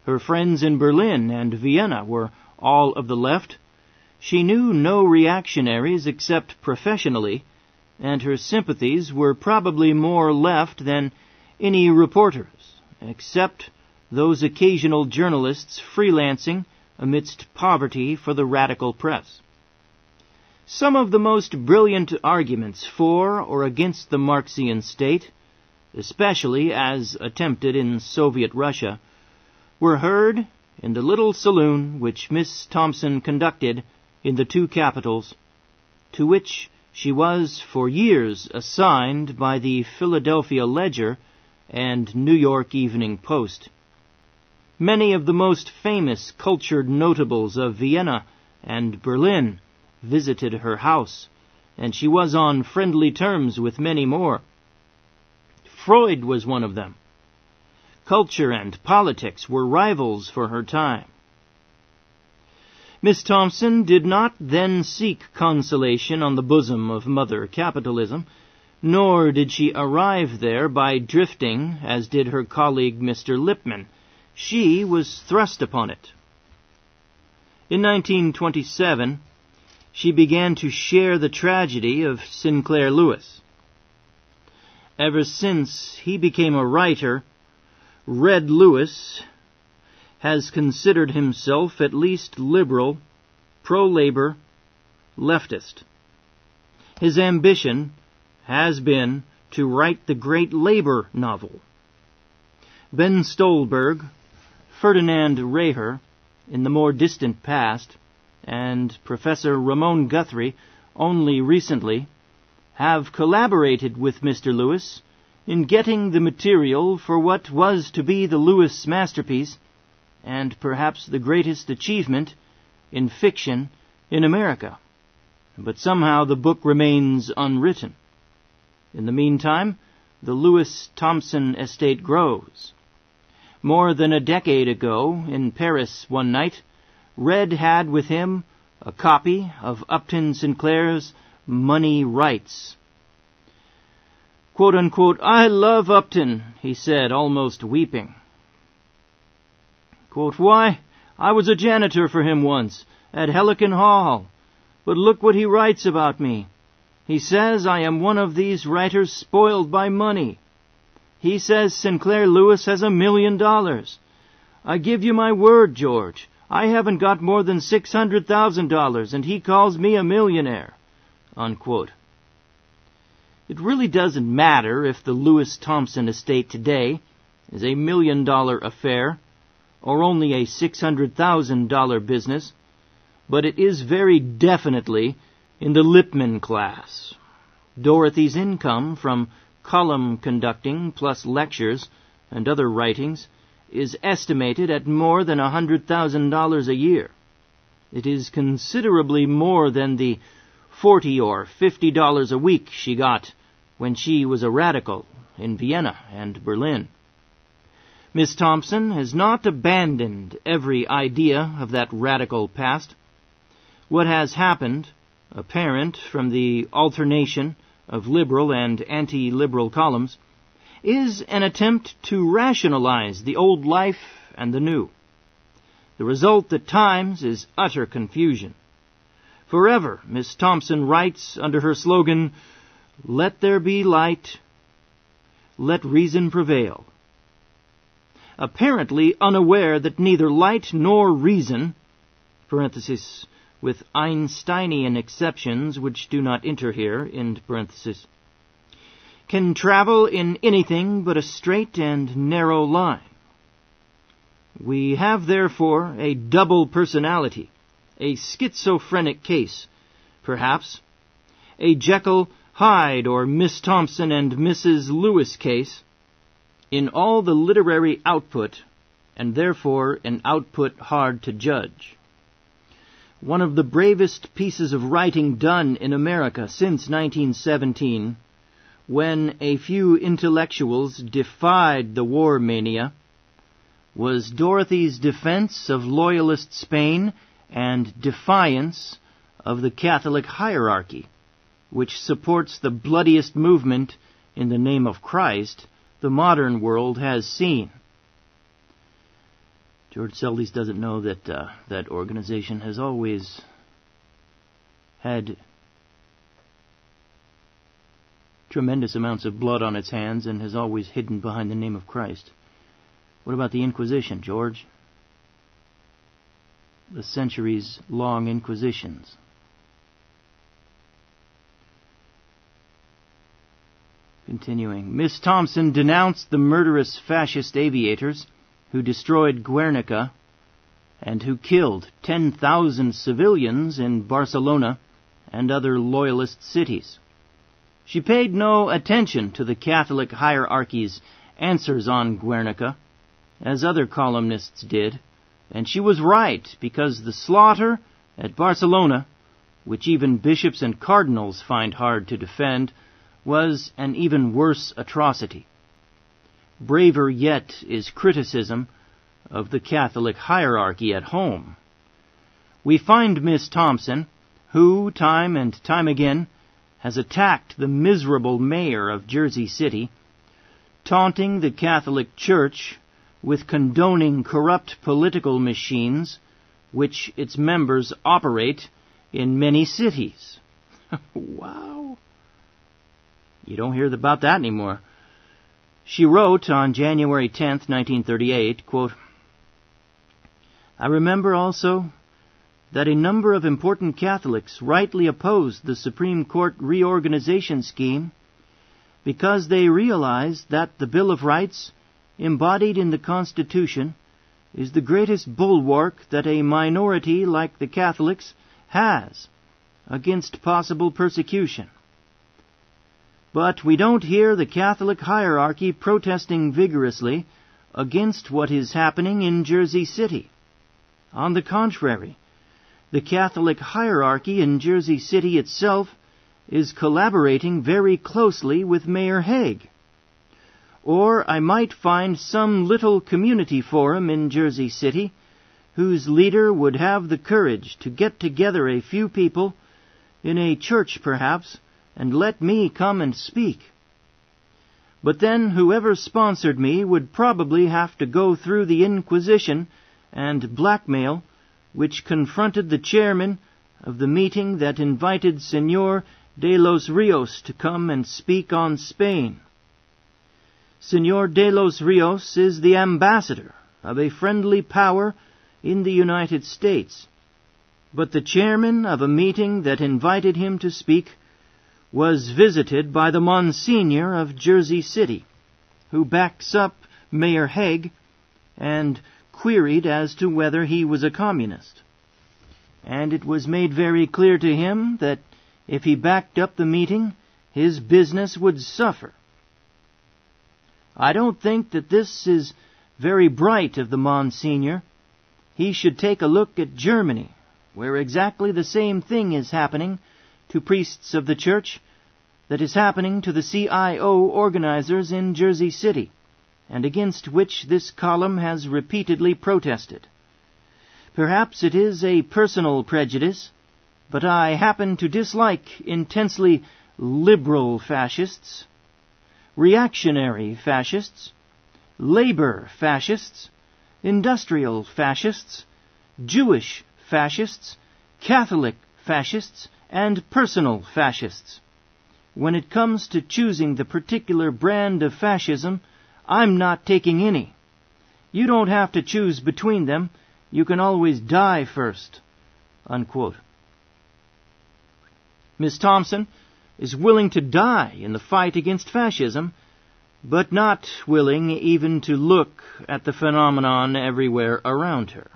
Her friends in Berlin and Vienna were all of the left. She knew no reactionaries except professionally, and her sympathies were probably more left than any reporters, except those occasional journalists freelancing amidst poverty for the radical press. Some of the most brilliant arguments for or against the Marxian state, especially as attempted in Soviet Russia, were heard in the little saloon which Miss Thompson conducted in the two capitals, to which she was for years assigned by the Philadelphia Ledger and New York Evening Post. Many of the most famous cultured notables of Vienna and Berlin visited her house, and she was on friendly terms with many more. Freud was one of them. Culture and politics were rivals for her time. Miss Thompson did not then seek consolation on the bosom of mother capitalism, nor did she arrive there by drifting, as did her colleague Mr. Lippmann. She was thrust upon it. In 1927, she began to share the tragedy of Sinclair Lewis. Ever since he became a writer, Red Lewis has considered himself at least liberal, pro-labor, leftist. His ambition has been to write the great labor novel. Ben Stolberg, Ferdinand Reher in the more distant past, and Professor Ramon Guthrie only recently, have collaborated with Mr. Lewis in getting the material for what was to be the Lewis masterpiece, and perhaps the greatest achievement in fiction in America. But somehow the book remains unwritten. In the meantime, the Lewis-Thompson estate grows. More than a decade ago, in Paris one night, Red had with him a copy of Upton Sinclair's Money Rights. Quote-unquote, "I love Upton," he said, almost weeping. Quote, "Why, I was a janitor for him once at Helicon Hall, but look what he writes about me. He says I am one of these writers spoiled by money. He says Sinclair Lewis has $1 million. I give you my word, George, I haven't got more than $600,000, and he calls me a millionaire." Unquote. It really doesn't matter if the Lewis-Thompson estate today is $1 million affair or only a $600,000 business, but it is very definitely in the Lippmann class. Dorothy's income from column conducting plus lectures and other writings is estimated at more than $100,000 a year. It is considerably more than the $40 or $50 a week she got when she was a radical in Vienna and Berlin. Miss Thompson has not abandoned every idea of that radical past. What has happened apparent from the alternation of liberal and anti-liberal columns, is an attempt to rationalize the old life and the new. The result at times is utter confusion. Forever, Miss Thompson writes under her slogan, "Let there be light, let reason prevail," apparently unaware that neither light nor reason, parenthesis, with Einsteinian exceptions which do not enter here, end parenthesis, can travel in anything but a straight and narrow line. We have, therefore, a double personality, a schizophrenic case, perhaps, a Jekyll, Hyde, or Miss Thompson and Mrs. Lewis case, in all the literary output, and therefore an output hard to judge. One of the bravest pieces of writing done in America since 1917, when a few intellectuals defied the war mania, was Dorothy's defense of loyalist Spain and defiance of the Catholic hierarchy, which supports the bloodiest movement in the name of Christ the modern world has seen. George Seldes doesn't know that that organization has always had tremendous amounts of blood on its hands and has always hidden behind the name of Christ. What about the Inquisition, George? The centuries-long Inquisitions. Continuing, Miss Thompson denounced the murderous fascist aviators who destroyed Guernica and who killed 10,000 civilians in Barcelona and other loyalist cities. She paid no attention to the Catholic hierarchy's answers on Guernica, as other columnists did, and she was right, because the slaughter at Barcelona, which even bishops and cardinals find hard to defend, was an even worse atrocity. Braver yet is criticism of the Catholic hierarchy at home. We find Miss Thompson, who, time and time again, has attacked the miserable mayor of Jersey City, taunting the Catholic Church with condoning corrupt political machines which its members operate in many cities. Wow! You don't hear about that anymore. She wrote on January 10th, 1938, quote, "I remember also that a number of important Catholics rightly opposed the Supreme Court reorganization scheme because they realized that the Bill of Rights embodied in the Constitution is the greatest bulwark that a minority like the Catholics has against possible persecution. But we don't hear the Catholic hierarchy protesting vigorously against what is happening in Jersey City. On the contrary, the Catholic hierarchy in Jersey City itself is collaborating very closely with Mayor Haig. Or I might find some little community forum in Jersey City whose leader would have the courage to get together a few people, in a church perhaps, and let me come and speak. But then whoever sponsored me would probably have to go through the Inquisition and blackmail which confronted the chairman of the meeting that invited Senor de los Rios to come and speak on Spain. Senor de los Rios is the ambassador of a friendly power in the United States, but the chairman of a meeting that invited him to speak was visited by the Monsignor of Jersey City, who backs up Mayor Haig, and queried as to whether he was a communist. And it was made very clear to him that if he backed up the meeting, his business would suffer. I don't think that this is very bright of the Monsignor. He should take a look at Germany, where exactly the same thing is happening to priests of the church that is happening to the CIO organizers in Jersey City, and against which this column has repeatedly protested. Perhaps it is a personal prejudice, but I happen to dislike intensely liberal fascists, reactionary fascists, labor fascists, industrial fascists, Jewish fascists, Catholic fascists, and personal fascists. When it comes to choosing the particular brand of fascism, I'm not taking any. You don't have to choose between them. You can always die first." Unquote. Miss Thompson is willing to die in the fight against fascism, but not willing even to look at the phenomenon everywhere around her.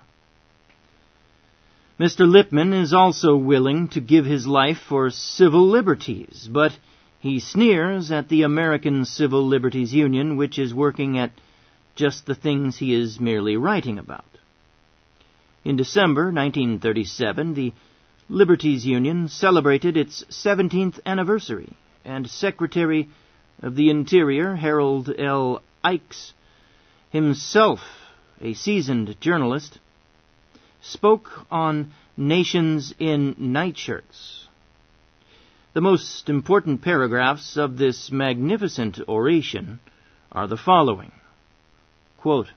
Mr. Lippmann is also willing to give his life for civil liberties, but he sneers at the American Civil Liberties Union, which is working at just the things he is merely writing about. In December 1937, the Liberties Union celebrated its 17th anniversary, and Secretary of the Interior, Harold L. Ickes, himself a seasoned journalist, spoke on nations in nightshirts. The most important paragraphs of this magnificent oration are the following. Quote,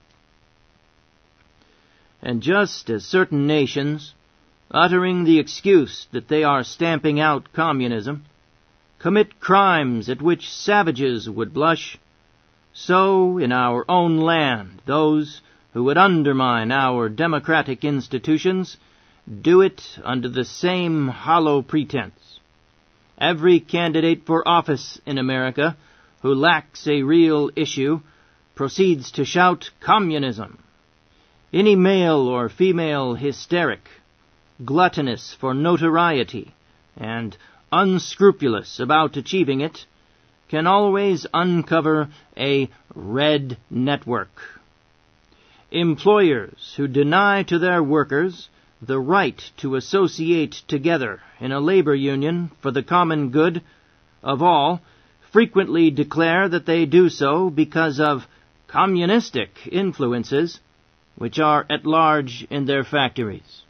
"And just as certain nations, uttering the excuse that they are stamping out communism, commit crimes at which savages would blush, so in our own land those who would undermine our democratic institutions do it under the same hollow pretense. Every candidate for office in America who lacks a real issue proceeds to shout communism. Any male or female hysteric, gluttonous for notoriety, and unscrupulous about achieving it, can always uncover a red network. Employers who deny to their workers the right to associate together in a labor union for the common good of all frequently declare that they do so because of communistic influences which are at large in their factories.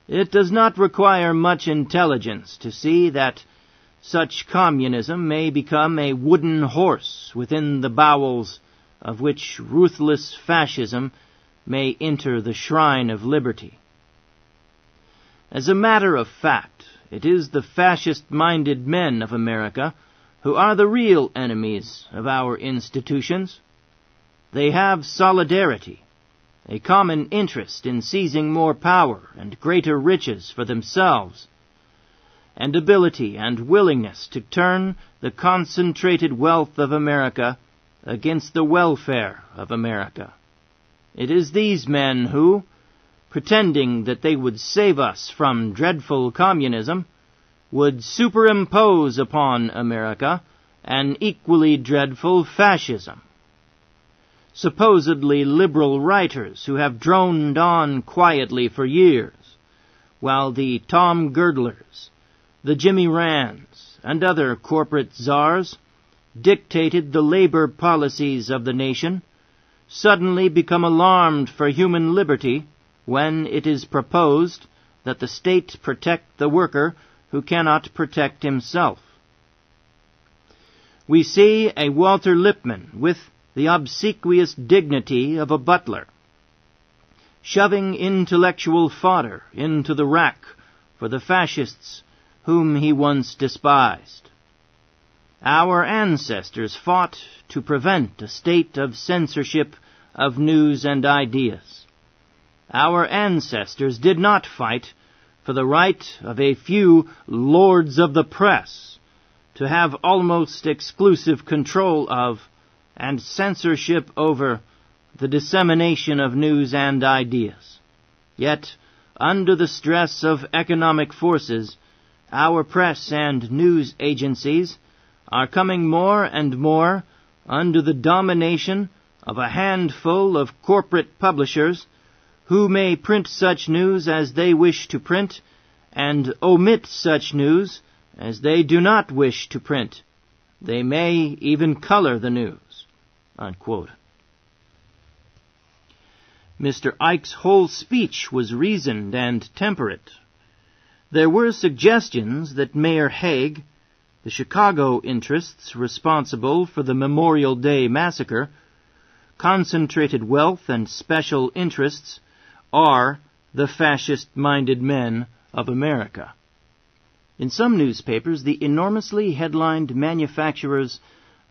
It does not require much intelligence to see that such communism may become a wooden horse within the bowels of which ruthless fascism may enter the shrine of liberty. As a matter of fact, it is the fascist-minded men of America who are the real enemies of our institutions. They have solidarity, a common interest in seizing more power and greater riches for themselves, and ability and willingness to turn the concentrated wealth of America against the welfare of America. It is these men who, pretending that they would save us from dreadful communism, would superimpose upon America an equally dreadful fascism. Supposedly liberal writers who have droned on quietly for years, while the Tom Girdlers, the Jimmy Rands, and other corporate czars dictated the labor policies of the nation, suddenly become alarmed for human liberty when it is proposed that the state protect the worker who cannot protect himself. We see a Walter Lippmann with the obsequious dignity of a butler, shoving intellectual fodder into the rack for the fascists whom he once despised. Our ancestors fought to prevent a state of censorship of news and ideas. Our ancestors did not fight for the right of a few lords of the press to have almost exclusive control of and censorship over the dissemination of news and ideas. Yet, under the stress of economic forces, our press and news agencies are coming more and more under the domination of a handful of corporate publishers who may print such news as they wish to print and omit such news as they do not wish to print. They may even color the news." Unquote. Mr. Ike's whole speech was reasoned and temperate. There were suggestions that Mayor Haig, the Chicago interests responsible for the Memorial Day massacre, concentrated wealth and special interests are the fascist-minded men of America. In some newspapers, the enormously headlined Manufacturers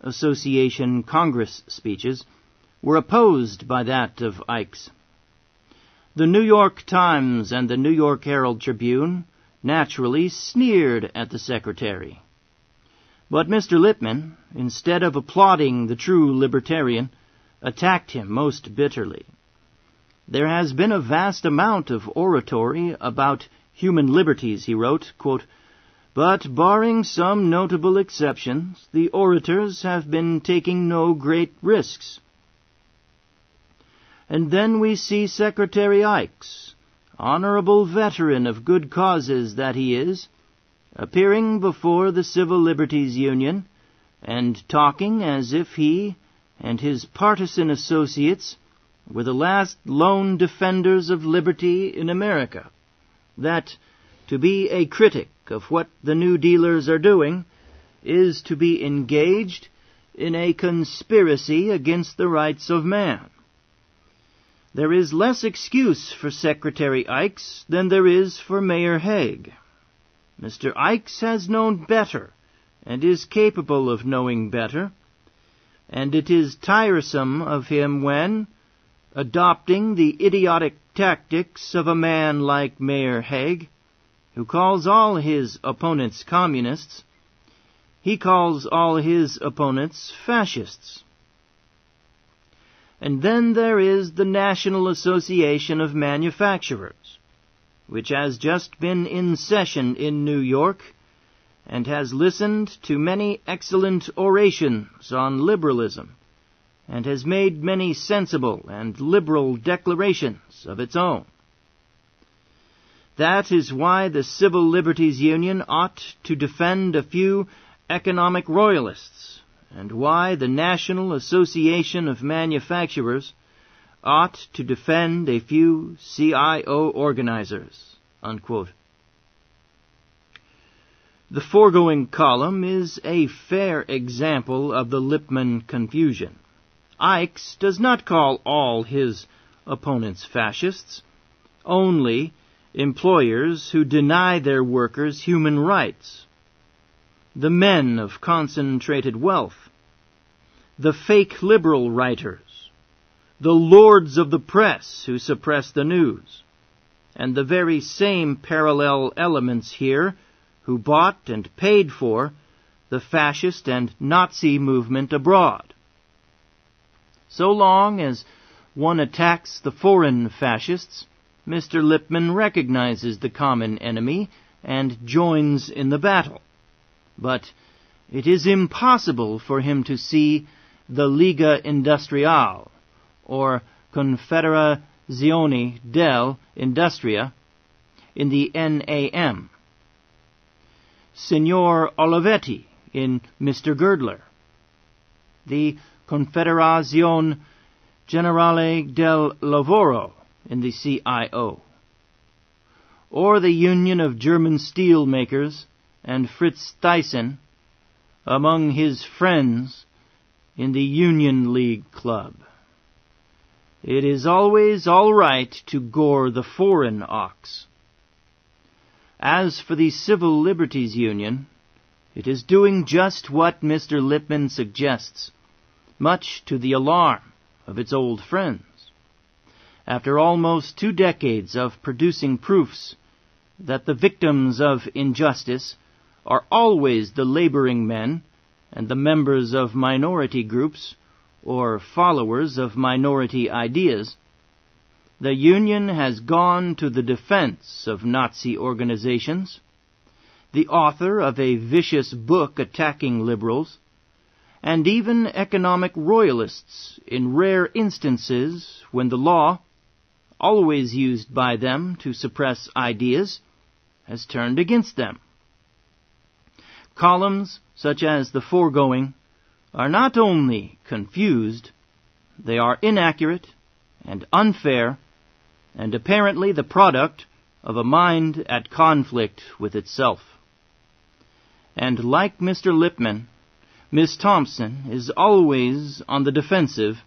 Association Congress speeches were opposed by that of Ike's. The New York Times and the New York Herald Tribune naturally sneered at the Secretary. But Mr. Lippman, instead of applauding the true libertarian, attacked him most bitterly. There has been a vast amount of oratory about human liberties, he wrote, quote, but barring some notable exceptions, the orators have been taking no great risks. And then we see Secretary Ike's, honorable veteran of good causes that he is, appearing before the Civil Liberties Union and talking as if he and his partisan associates were the last lone defenders of liberty in America, that to be a critic of what the New Dealers are doing is to be engaged in a conspiracy against the rights of man. There is less excuse for Secretary Ike's than there is for Mayor Haig. Mr. Ike's has known better, and is capable of knowing better, and it is tiresome of him when, adopting the idiotic tactics of a man like Mayor Haig, who calls all his opponents communists, he calls all his opponents fascists. And then there is the National Association of Manufacturers, which has just been in session in New York and has listened to many excellent orations on liberalism and has made many sensible and liberal declarations of its own. That is why the Civil Liberties Union ought to defend a few economic royalists, and why the National Association of Manufacturers ought to defend a few CIO organizers." Unquote. The foregoing column is a fair example of the Lippmann confusion. Ike's does not call all his opponents fascists, only employers who deny their workers human rights, the men of concentrated wealth, the fake liberal writers, the lords of the press who suppress the news, and the very same parallel elements here who bought and paid for the fascist and Nazi movement abroad. So long as one attacks the foreign fascists, Mr. Lippmann recognizes the common enemy and joins in the battle. But it is impossible for him to see the Liga Industriale, or Confederazione dell'Industria, in the NAM, Signor Olivetti in Mr. Girdler, the Confederazione Generale del Lavoro in the CIO, or the Union of German Steel Makers and Fritz Thyssen among his friends in the Union League Club. It is always all right to gore the foreign ox. As for the Civil Liberties Union, it is doing just what Mr. Lippmann suggests, much to the alarm of its old friends. After almost 2 decades of producing proofs that the victims of injustice are always the laboring men and the members of minority groups or followers of minority ideas, the Union has gone to the defense of Nazi organizations, the author of a vicious book attacking liberals, and even economic royalists in rare instances when the law, always used by them to suppress ideas, has turned against them. Columns such as the foregoing are not only confused, they are inaccurate and unfair, and apparently the product of a mind at conflict with itself. And like Mr. Lippmann, Miss Thompson is always on the defensive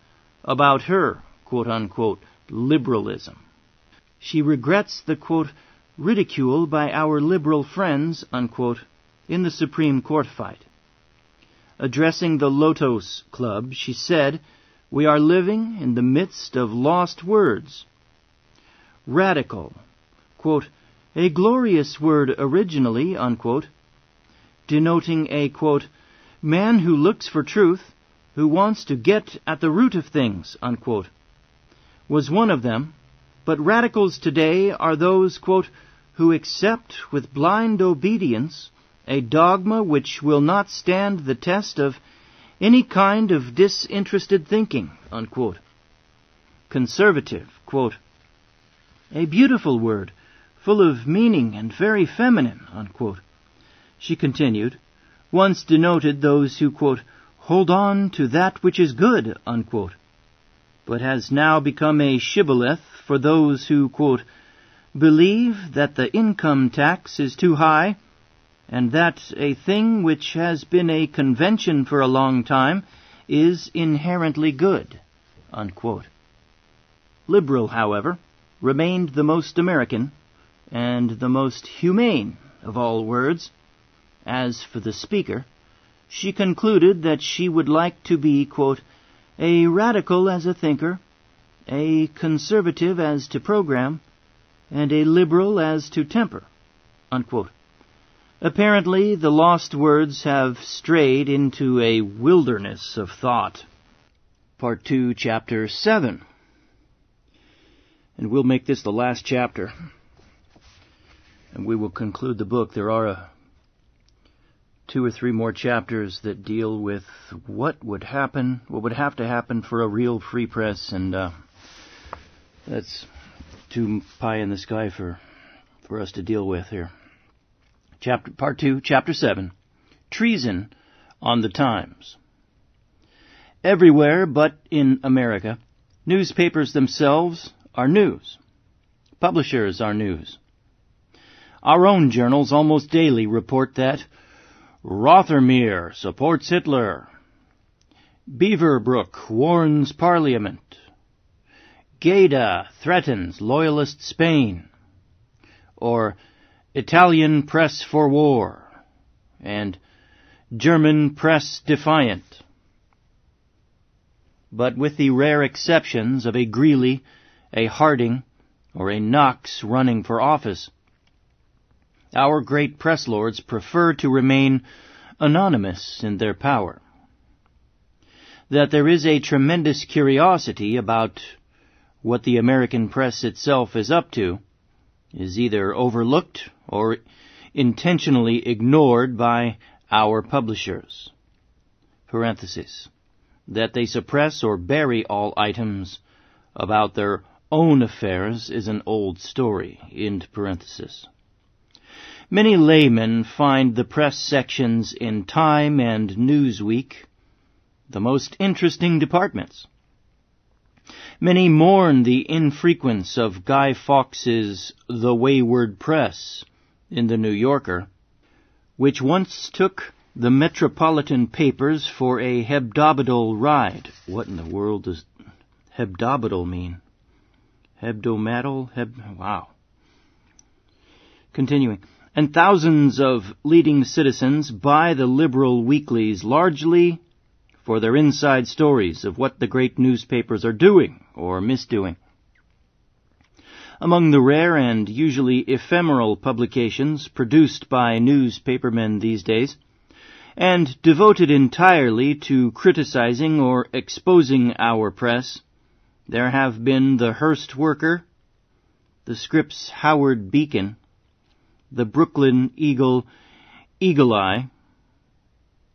about her, quote-unquote, liberalism. She regrets the, quote, ridicule by our liberal friends, unquote, in the Supreme Court fight. Addressing the Lotos Club, she said, "We are living in the midst of lost words. Radical, quote, a glorious word originally, unquote, denoting a, quote, man who looks for truth, who wants to get at the root of things, unquote, was one of them, but radicals today are those, quote, who accept with blind obedience a dogma which will not stand the test of any kind of disinterested thinking, unquote. Conservative, quote, a beautiful word, full of meaning and very feminine, unquote. She continued, once denoted those who, quote, hold on to that which is good, unquote, but has now become a shibboleth for those who, quote, believe that the income tax is too high, and that a thing which has been a convention for a long time is inherently good, unquote. Liberal, however, remained the most American and the most humane of all words. As for the speaker, she concluded that she would like to be, quote, a radical as a thinker, a conservative as to program, and a liberal as to temper, unquote. Apparently, the lost words have strayed into a wilderness of thought. Part 2, Chapter 7. And we'll make this the last chapter. And we will conclude the book. There are 2 or 3 more chapters that deal with what would have to happen for a real free press, and that's too pie in the sky for us to deal with here. Part 2, Chapter 7, Treason on the Times. Everywhere but in America, newspapers themselves are news. Publishers are news. Our own journals almost daily report that Rothermere supports Hitler, Beaverbrook warns Parliament, Gaeta threatens loyalist Spain, or Italian press for war, and German press defiant. But with the rare exceptions of a Greeley, a Harding, or a Knox running for office, our great press lords prefer to remain anonymous in their power. That there is a tremendous curiosity about what the American press itself is up to is either overlooked or intentionally ignored by our publishers. Parenthesis. That they suppress or bury all items about their own affairs is an old story. End parenthesis. Many laymen find the press sections in Time and Newsweek the most interesting departments. Many mourn the infrequence of Guy Fawkes's The Wayward Press in the New Yorker, which once took the metropolitan papers for a hebdomadal ride. What in the world does hebdomadal mean? Hebdomadal? Wow. Continuing. And thousands of leading citizens buy the liberal weeklies largely for their inside stories of what the great newspapers are doing or misdoing. Among the rare and usually ephemeral publications produced by newspapermen these days, and devoted entirely to criticizing or exposing our press, there have been the Hearst Worker, the Scripps Howard Beacon, the Brooklyn Eagle, Eagle Eye,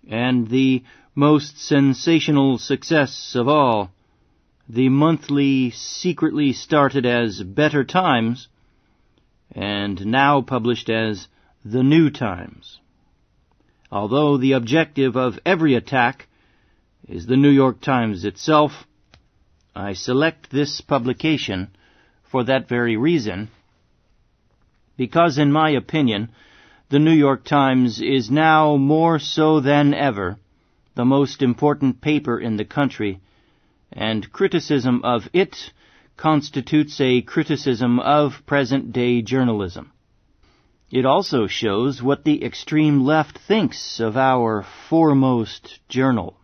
and the most sensational success of all, the monthly secretly started as Better Times and now published as The New Times. Although the objective of every attack is the New York Times itself, I select this publication for that very reason, because in my opinion, the New York Times is now more so than ever the most important paper in the country, and criticism of it constitutes a criticism of present-day journalism. It also shows what the extreme left thinks of our foremost journal.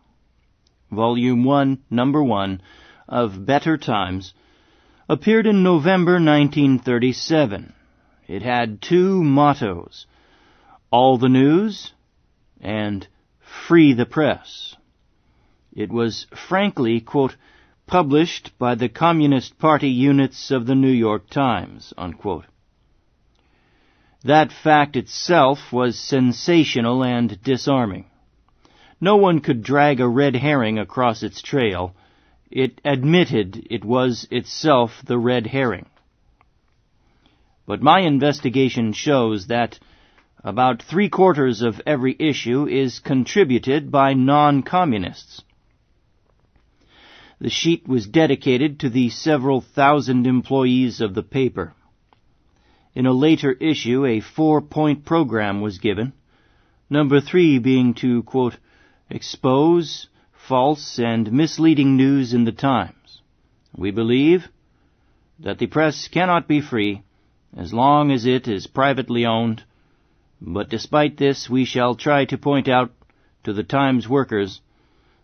Volume 1, Number 1 of Better Times appeared in November 1937. It had two mottos: all the news and free the press. It was frankly, quote, published by the Communist Party units of the New York Times, unquote. That fact itself was sensational and disarming. No one could drag a red herring across its trail. It admitted it was itself the red herring. But my investigation shows that about 3/4 of every issue is contributed by non-communists. The sheet was dedicated to the several thousand employees of the paper. In a later issue, a 4-point program was given, number 3 being to, quote, expose false and misleading news in the Times. We believe that the press cannot be free as long as it is privately owned, but despite this we shall try to point out to the Times workers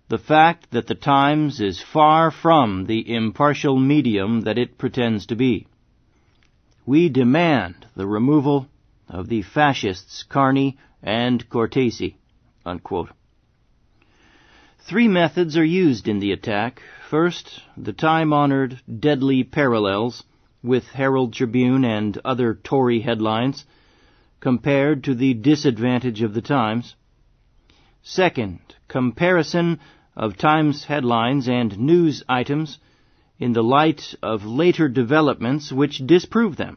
the fact that the Times is far from the impartial medium that it pretends to be. We demand the removal of the fascists Carney and Cortese, unquote. 3 methods are used in the attack. First, the time-honored deadly parallels with Herald Tribune and other Tory headlines compared to the disadvantage of the Times. Second, comparison of Times headlines and news items in the light of later developments which disprove them.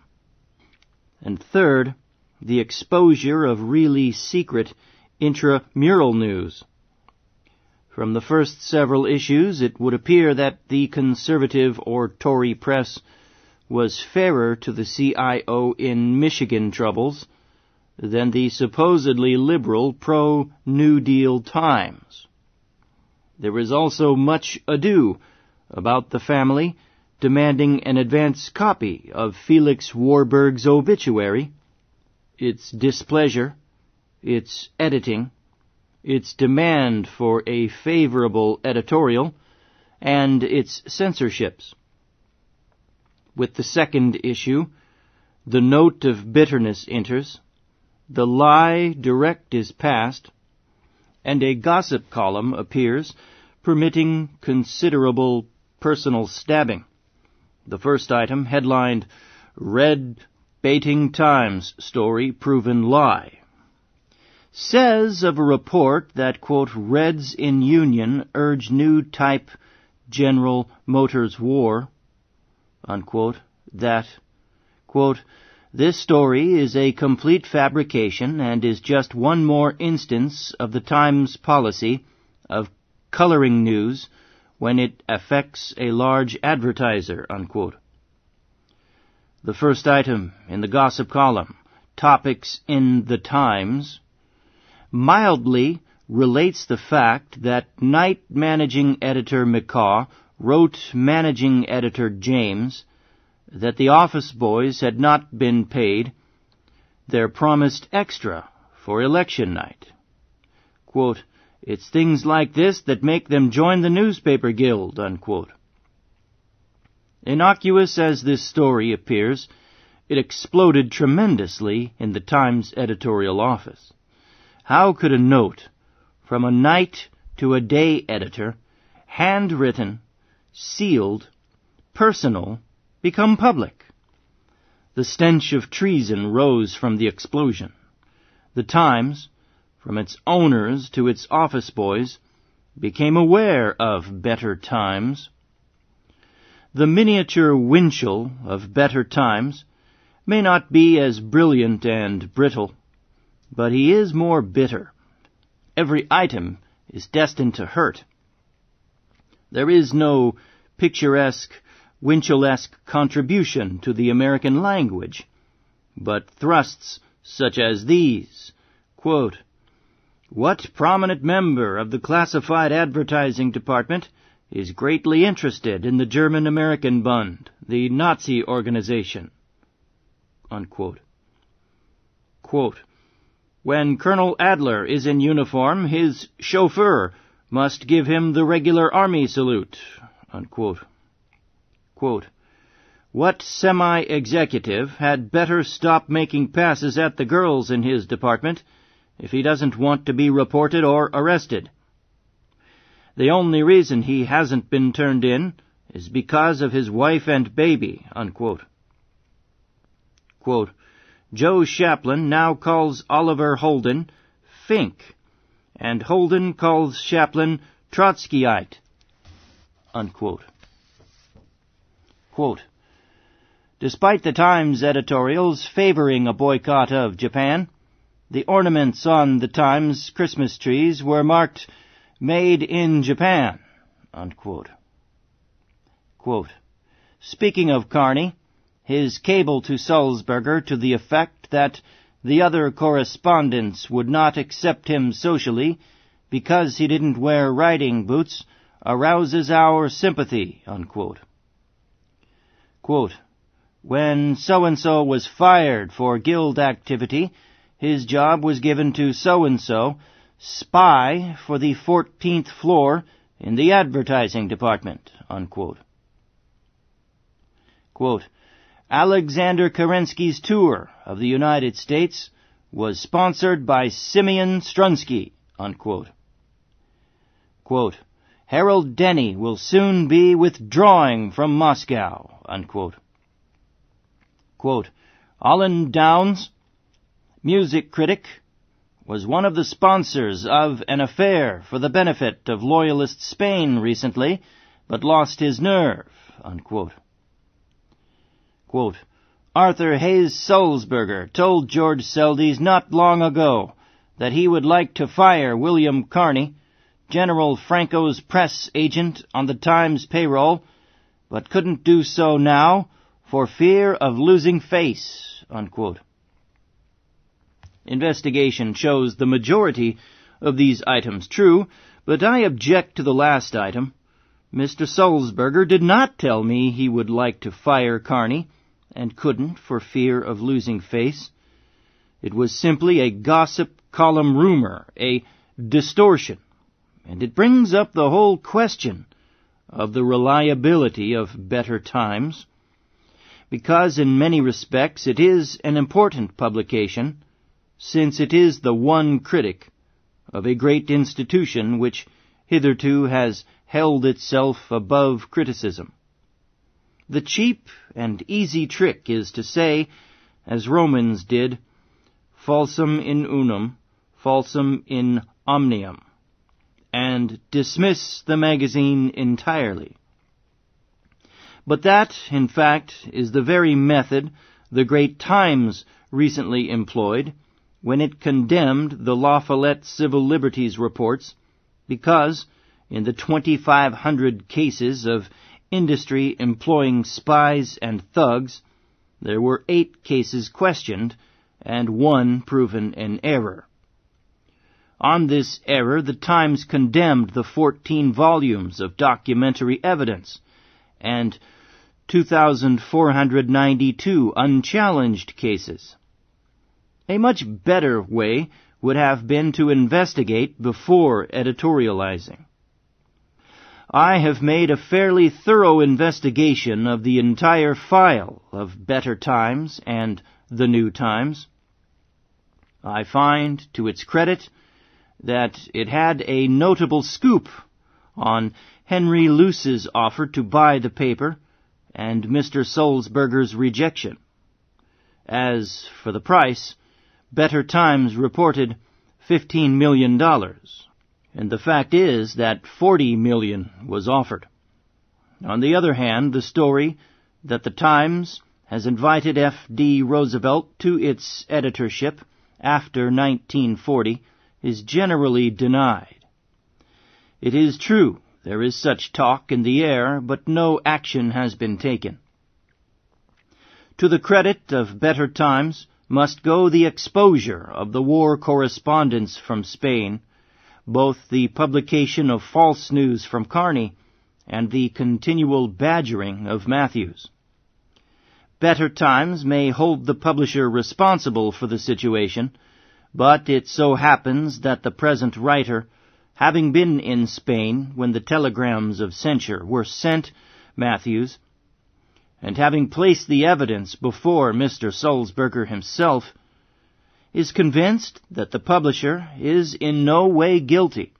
And third, the exposure of really secret intramural news. From the first several issues, it would appear that the conservative or Tory press was fairer to the CIO in Michigan troubles than the supposedly liberal pro-New Deal Times. There is also much ado about the family demanding an advance copy of Felix Warburg's obituary, its displeasure, its editing, its demand for a favorable editorial, and its censorships. With the second issue, the note of bitterness enters, the lie direct is passed, and a gossip column appears permitting considerable personal stabbing. The first item, headlined, Red Baiting Times Story Proven Lie, says of a report that, quote, Reds in Union urge new type General Motors war, unquote, that, quote, this story is a complete fabrication and is just one more instance of the Times policy of coloring news when it affects a large advertiser, unquote. The first item in the gossip column, Topics in the Times, mildly relates the fact that night managing editor McCaw wrote managing editor James that the office boys had not been paid their promised extra for election night. Quote, it's things like this that make them join the newspaper guild, unquote. Innocuous as this story appears, it exploded tremendously in the Times editorial office. How could a note from a night to a day editor, handwritten, sealed, personal, become public? The stench of treason rose from the explosion. The Times, from its owners to its office boys, became aware of better times. The miniature Winchell of better times may not be as brilliant and brittle, but he is more bitter. Every item is destined to hurt. There is no picturesque, Winchell-esque contribution to the American language, but thrusts such as these. Quote, "What prominent member of the classified advertising department is greatly interested in the German-American Bund, the Nazi organization?" Unquote. Quote, "When Colonel Adler is in uniform, his chauffeur must give him the regular army salute." Unquote. Quote, "What semi-executive had better stop making passes at the girls in his department if he doesn't want to be reported or arrested? The only reason he hasn't been turned in is because of his wife and baby." Unquote. Quote, "Joe Chaplin now calls Oliver Holden Fink, and Holden calls Chaplin Trotskyite." Unquote. Quote, "Despite the Times editorials favoring a boycott of Japan, the ornaments on the Times Christmas trees were marked Made in Japan." Unquote. Quote, "Speaking of Carney, his cable to Sulzberger to the effect that the other correspondents would not accept him socially because he didn't wear riding boots arouses our sympathy." Unquote. Quote, "When so-and-so was fired for guild activity, his job was given to so-and-so, spy for the 14th floor in the advertising department." Unquote. Quote, "Alexander Kerensky's tour of the United States was sponsored by Simeon Strunsky." Unquote. Quote, "Harold Denny will soon be withdrawing from Moscow." Unquote. Quote, "Olin Downs, music critic, was one of the sponsors of an affair for the benefit of Loyalist Spain recently, but lost his nerve." Unquote. Quote, "Arthur Hayes Sulzberger told George Seldes not long ago that he would like to fire William Carney, General Franco's press agent on the Times payroll, but couldn't do so now for fear of losing face." Unquote. Investigation shows the majority of these items true, but I object to the last item. Mr. Sulzberger did not tell me he would like to fire Carney, and couldn't for fear of losing face. It was simply a gossip column rumor, a distortion, and it brings up the whole question of the reliability of Better Times, because in many respects it is an important publication, since it is the one critic of a great institution which hitherto has held itself above criticism. The cheap and easy trick is to say, as Romans did, falsum in unum, falsum in omnium, and dismiss the magazine entirely. But that, in fact, is the very method the great Times recently employed when it condemned the La Follette Civil Liberties reports, because, in the 2,500 cases of industry employing spies and thugs, there were 8 cases questioned and 1 proven in error. On this error, the Times condemned the 14 volumes of documentary evidence and 2,492 unchallenged cases. A much better way would have been to investigate before editorializing. I have made a fairly thorough investigation of the entire file of Better Times and the New Times. I find, to its credit, that it had a notable scoop on Henry Luce's offer to buy the paper and Mr. Sulzberger's rejection. As for the price, Better Times reported $15 million, and the fact is that $40 million was offered. On the other hand, the story that the Times has invited F.D. Roosevelt to its editorship after 1940 is generally denied. It is true there is such talk in the air, but no action has been taken. To the credit of Better Times must go the exposure of the war correspondence from Spain, both the publication of false news from Kearny and the continual badgering of Matthews. Better Times may hold the publisher responsible for the situation, but it so happens that the present writer, having been in Spain when the telegrams of censure were sent Matthews, and having placed the evidence before Mr. Sulzberger himself, is convinced that the publisher is in no way guilty,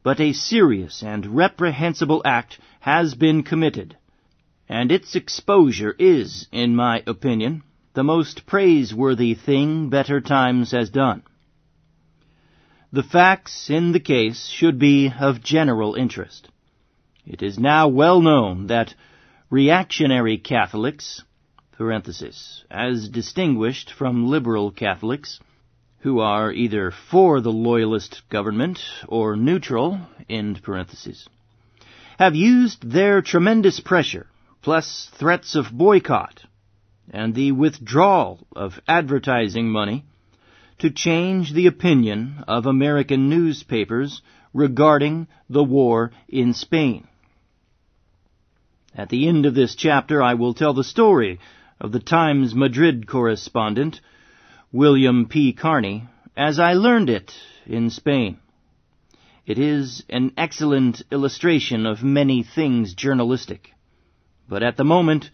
but a serious and reprehensible act has been committed, and its exposure is, in my opinion, the most praiseworthy thing Better Times has done. The facts in the case should be of general interest. It is now well known that reactionary Catholics, as distinguished from liberal Catholics, who are either for the Loyalist government or neutral, have used their tremendous pressure, plus threats of boycott, and the withdrawal of advertising money, to change the opinion of American newspapers regarding the war in Spain. At the end of this chapter, I will tell the story of the Times Madrid correspondent, William P. Kearny, as I learned it in Spain. It is an excellent illustration of many things journalistic, but at the moment,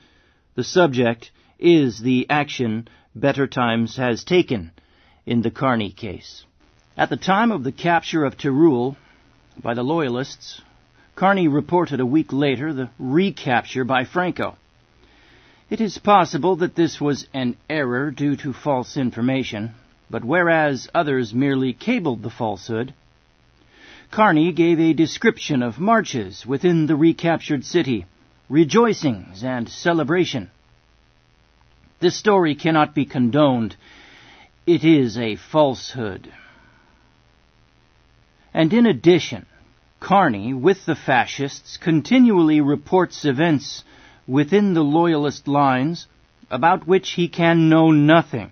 the subject is the action Better Times has taken in the Kearny case. At the time of the capture of Teruel by the Loyalists, Kearny reported a week later the recapture by Franco. It is possible that this was an error due to false information, but whereas others merely cabled the falsehood, Kearny gave a description of marches within the recaptured city, rejoicings and celebration. This story cannot be condoned. It is a falsehood. And in addition, Kearny, with the fascists, continually reports events within the Loyalist lines about which he can know nothing,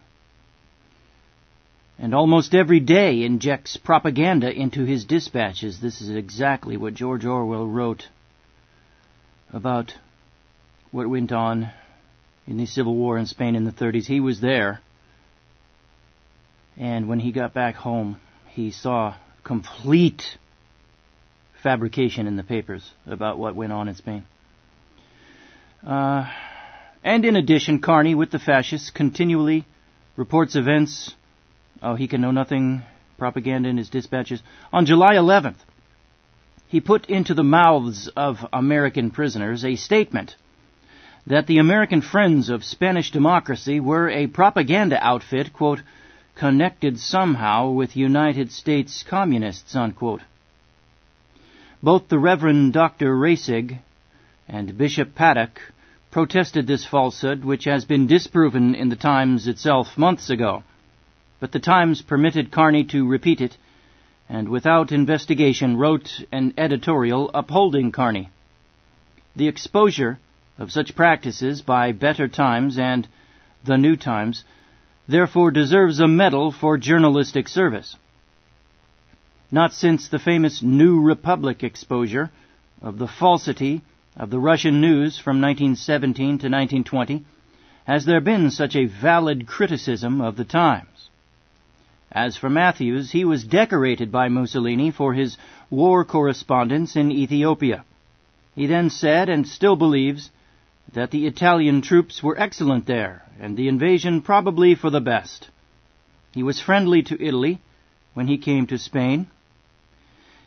and almost every day injects propaganda into his dispatches. This is exactly what George Orwell wrote about what went on in the Civil War in Spain in the 30s. He was there, and when he got back home, he saw complete fabrication in the papers about what went on in Spain. And in addition, Kearny, with the fascists, continually reports events. He can know nothing, propaganda in his dispatches. On July 11th, he put into the mouths of American prisoners a statement that the American Friends of Spanish Democracy were a propaganda outfit, quote, connected somehow with United States communists, unquote. Both the Reverend Dr. Rasig and Bishop Paddock protested this falsehood, which has been disproven in the Times itself months ago. But the Times permitted Kearny to repeat it, and without investigation wrote an editorial upholding Kearny. The exposure of such practices by Better Times and the New Times therefore deserves a medal for journalistic service. Not since the famous New Republic exposure of the falsity of the Russian news from 1917 to 1920 has there been such a valid criticism of the Times. As for Matthews, he was decorated by Mussolini for his war correspondence in Ethiopia. He then said, and still believes, that the Italian troops were excellent there, and the invasion probably for the best. He was friendly to Italy when he came to Spain.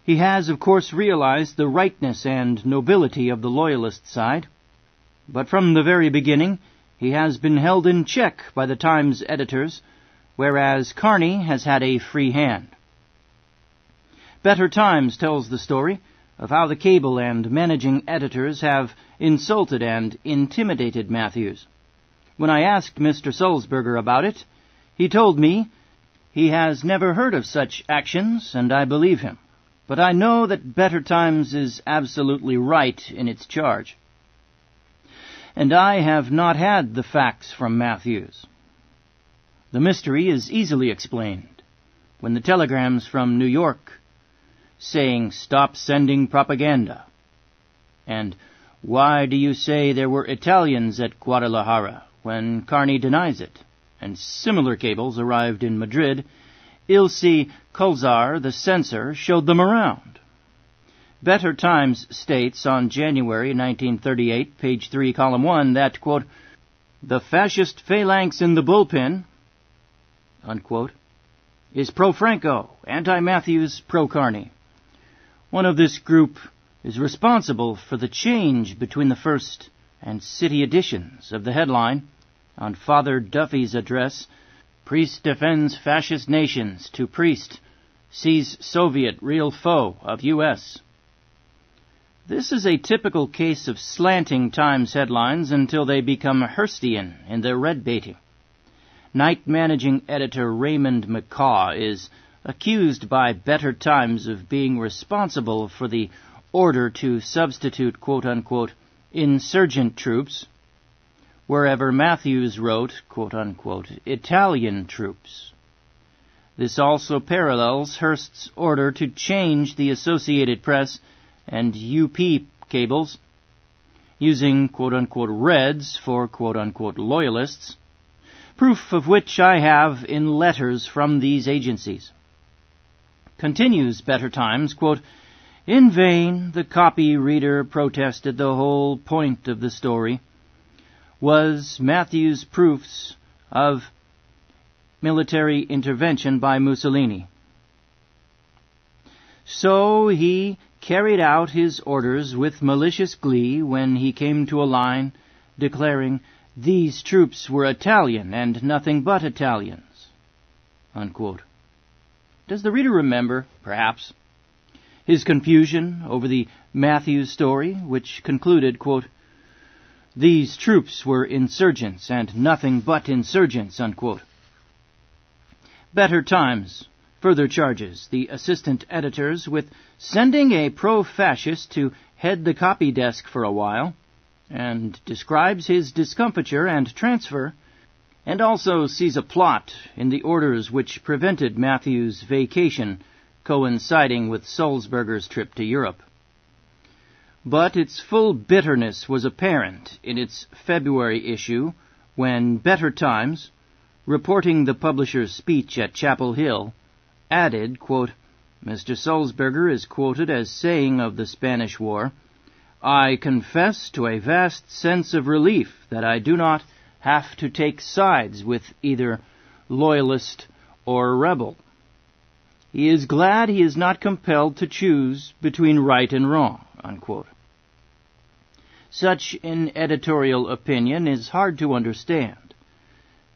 He has, of course, realized the rightness and nobility of the Loyalist side, but from the very beginning he has been held in check by the Times editors, whereas Kearny has had a free hand. Better Times tells the story of how the cable and managing editors have insulted and intimidated Matthews. When I asked Mr. Sulzberger about it, he told me he has never heard of such actions, and I believe him. But I know that Better Times is absolutely right in its charge. and I have not had the facts from Matthews. The mystery is easily explained when the telegrams from New York saying, "Stop sending propaganda," and "Why do you say there were Italians at Guadalajara?" when Carney denies it, and similar cables arrived in Madrid, Ilse Kolzar, the censor, showed them around. Better Times states on January 1938, page 3, column 1, that, quote, "The fascist phalanx in the bullpen," unquote, "is pro-Franco, anti-Matthews, pro-Carney. One of this group is responsible for the change between the first and city editions of the headline on Father Duffy's address, 'Priest defends fascist nations,' to 'Priest sees Soviet real foe of U.S.' This is a typical case of slanting Times headlines until they become Hearstian in their red-baiting. Night managing editor Raymond McCaw is accused by Better Times of being responsible for the order to substitute, quote-unquote, insurgent troops, wherever Matthews wrote, quote-unquote, Italian troops. This also parallels Hearst's order to change the Associated Press and UP cables, using, quote-unquote, Reds for, quote-unquote, loyalists, proof of which I have in letters from these agencies. Continues Better Times, quote, "In vain the copy reader protested the whole point of the story was Matthews' proofs of military intervention by Mussolini. So he carried out his orders with malicious glee when he came to a line declaring these troops were Italian and nothing but Italians," unquote. Does the reader remember, perhaps, his confusion over the Matthews story, which concluded, quote, "These troops were insurgents and nothing but insurgents," unquote? Better Times further charges the assistant editors with sending a pro-fascist to head the copy desk for a while, and describes his discomfiture and transfer, and also sees a plot in the orders which prevented Matthews' vacation coinciding with Sulzberger's trip to Europe. But its full bitterness was apparent in its February issue when Better Times, reporting the publisher's speech at Chapel Hill, added, quote, "Mr. Sulzberger is quoted as saying of the Spanish War, 'I confess to a vast sense of relief that I do not have to take sides with either loyalist or rebel. He is glad he is not compelled to choose between right and wrong,' unquote. Such an editorial opinion is hard to understand.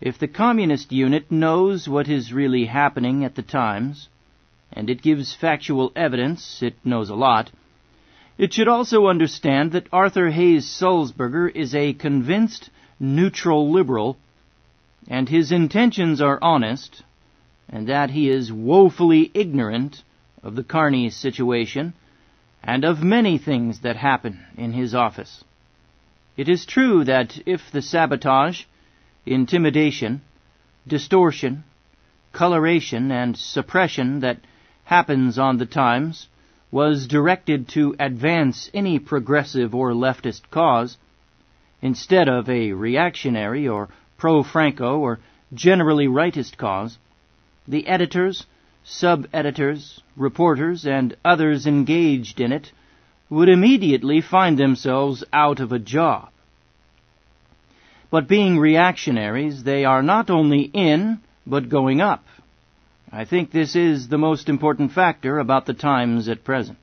If the communist unit knows what is really happening at the Times, and it gives factual evidence, it knows a lot, it should also understand that Arthur Hayes Sulzberger is a convinced neutral liberal, and his intentions are honest, and that he is woefully ignorant of the Carney situation and of many things that happen in his office. It is true that if the sabotage, intimidation, distortion, coloration, and suppression that happens on the Times was directed to advance any progressive or leftist cause, instead of a reactionary or pro-Franco or generally rightist cause, the editors, sub-editors, reporters, and others engaged in it would immediately find themselves out of a job. But being reactionaries, they are not only in, but going up. I think this is the most important factor about the Times at present.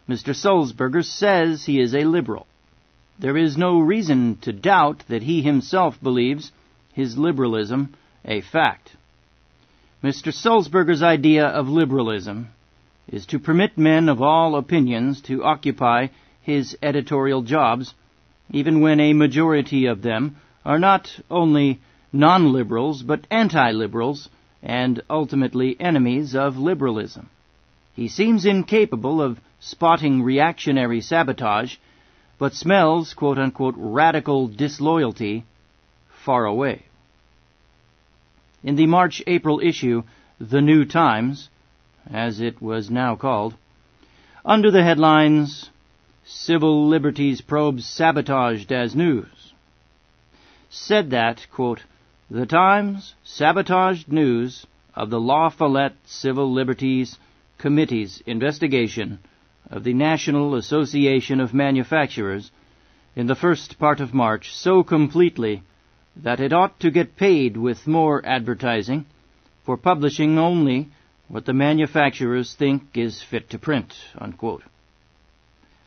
Mr. Sulzberger says he is a liberal. There is no reason to doubt that he himself believes his liberalism a fact. Mr. Sulzberger's idea of liberalism is to permit men of all opinions to occupy his editorial jobs, even when a majority of them are not only non-liberals but anti-liberals and ultimately enemies of liberalism. He seems incapable of spotting reactionary sabotage but smells, quote-unquote, radical disloyalty far away. In the March-April issue, The New Times, as it was now called, under the headlines, Civil Liberties Probes Sabotaged as News, said that, quote, the Times sabotaged news of the La Follette Civil Liberties Committee's investigation of the National Association of Manufacturers in the first part of March so completely that it ought to get paid with more advertising for publishing only what the manufacturers think is fit to print, unquote.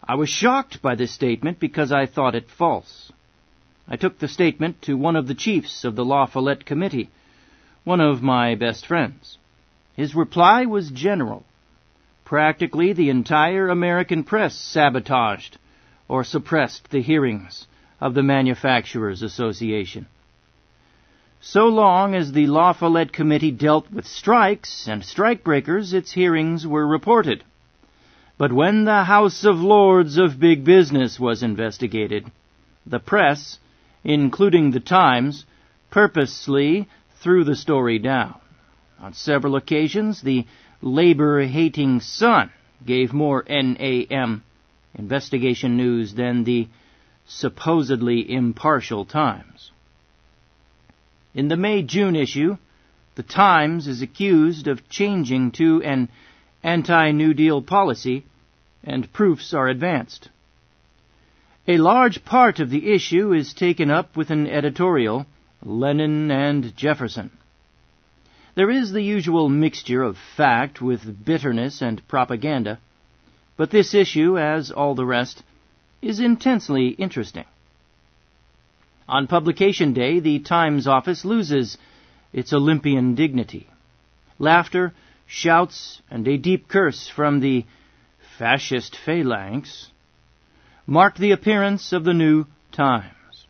I was shocked by this statement because I thought it false. I took the statement to one of the chiefs of the La Follette Committee, one of my best friends. His reply was general. Practically the entire American press sabotaged or suppressed the hearings of the Manufacturers Association. So long as the La Follette Committee dealt with strikes and strikebreakers, its hearings were reported. But when the House of Lords of Big Business was investigated, the press, including the Times, purposely threw the story down. On several occasions, the labor-hating Sun gave more NAM investigation news than the supposedly impartial Times. In the May-June issue, the Times is accused of changing to an anti-New Deal policy, and proofs are advanced. A large part of the issue is taken up with an editorial, Lenin and Jefferson. There is the usual mixture of fact with bitterness and propaganda, but this issue, as all the rest, is intensely interesting. On publication day, the Times office loses its Olympian dignity. Laughter, shouts, and a deep curse from the fascist phalanx mark the appearance of the New Times.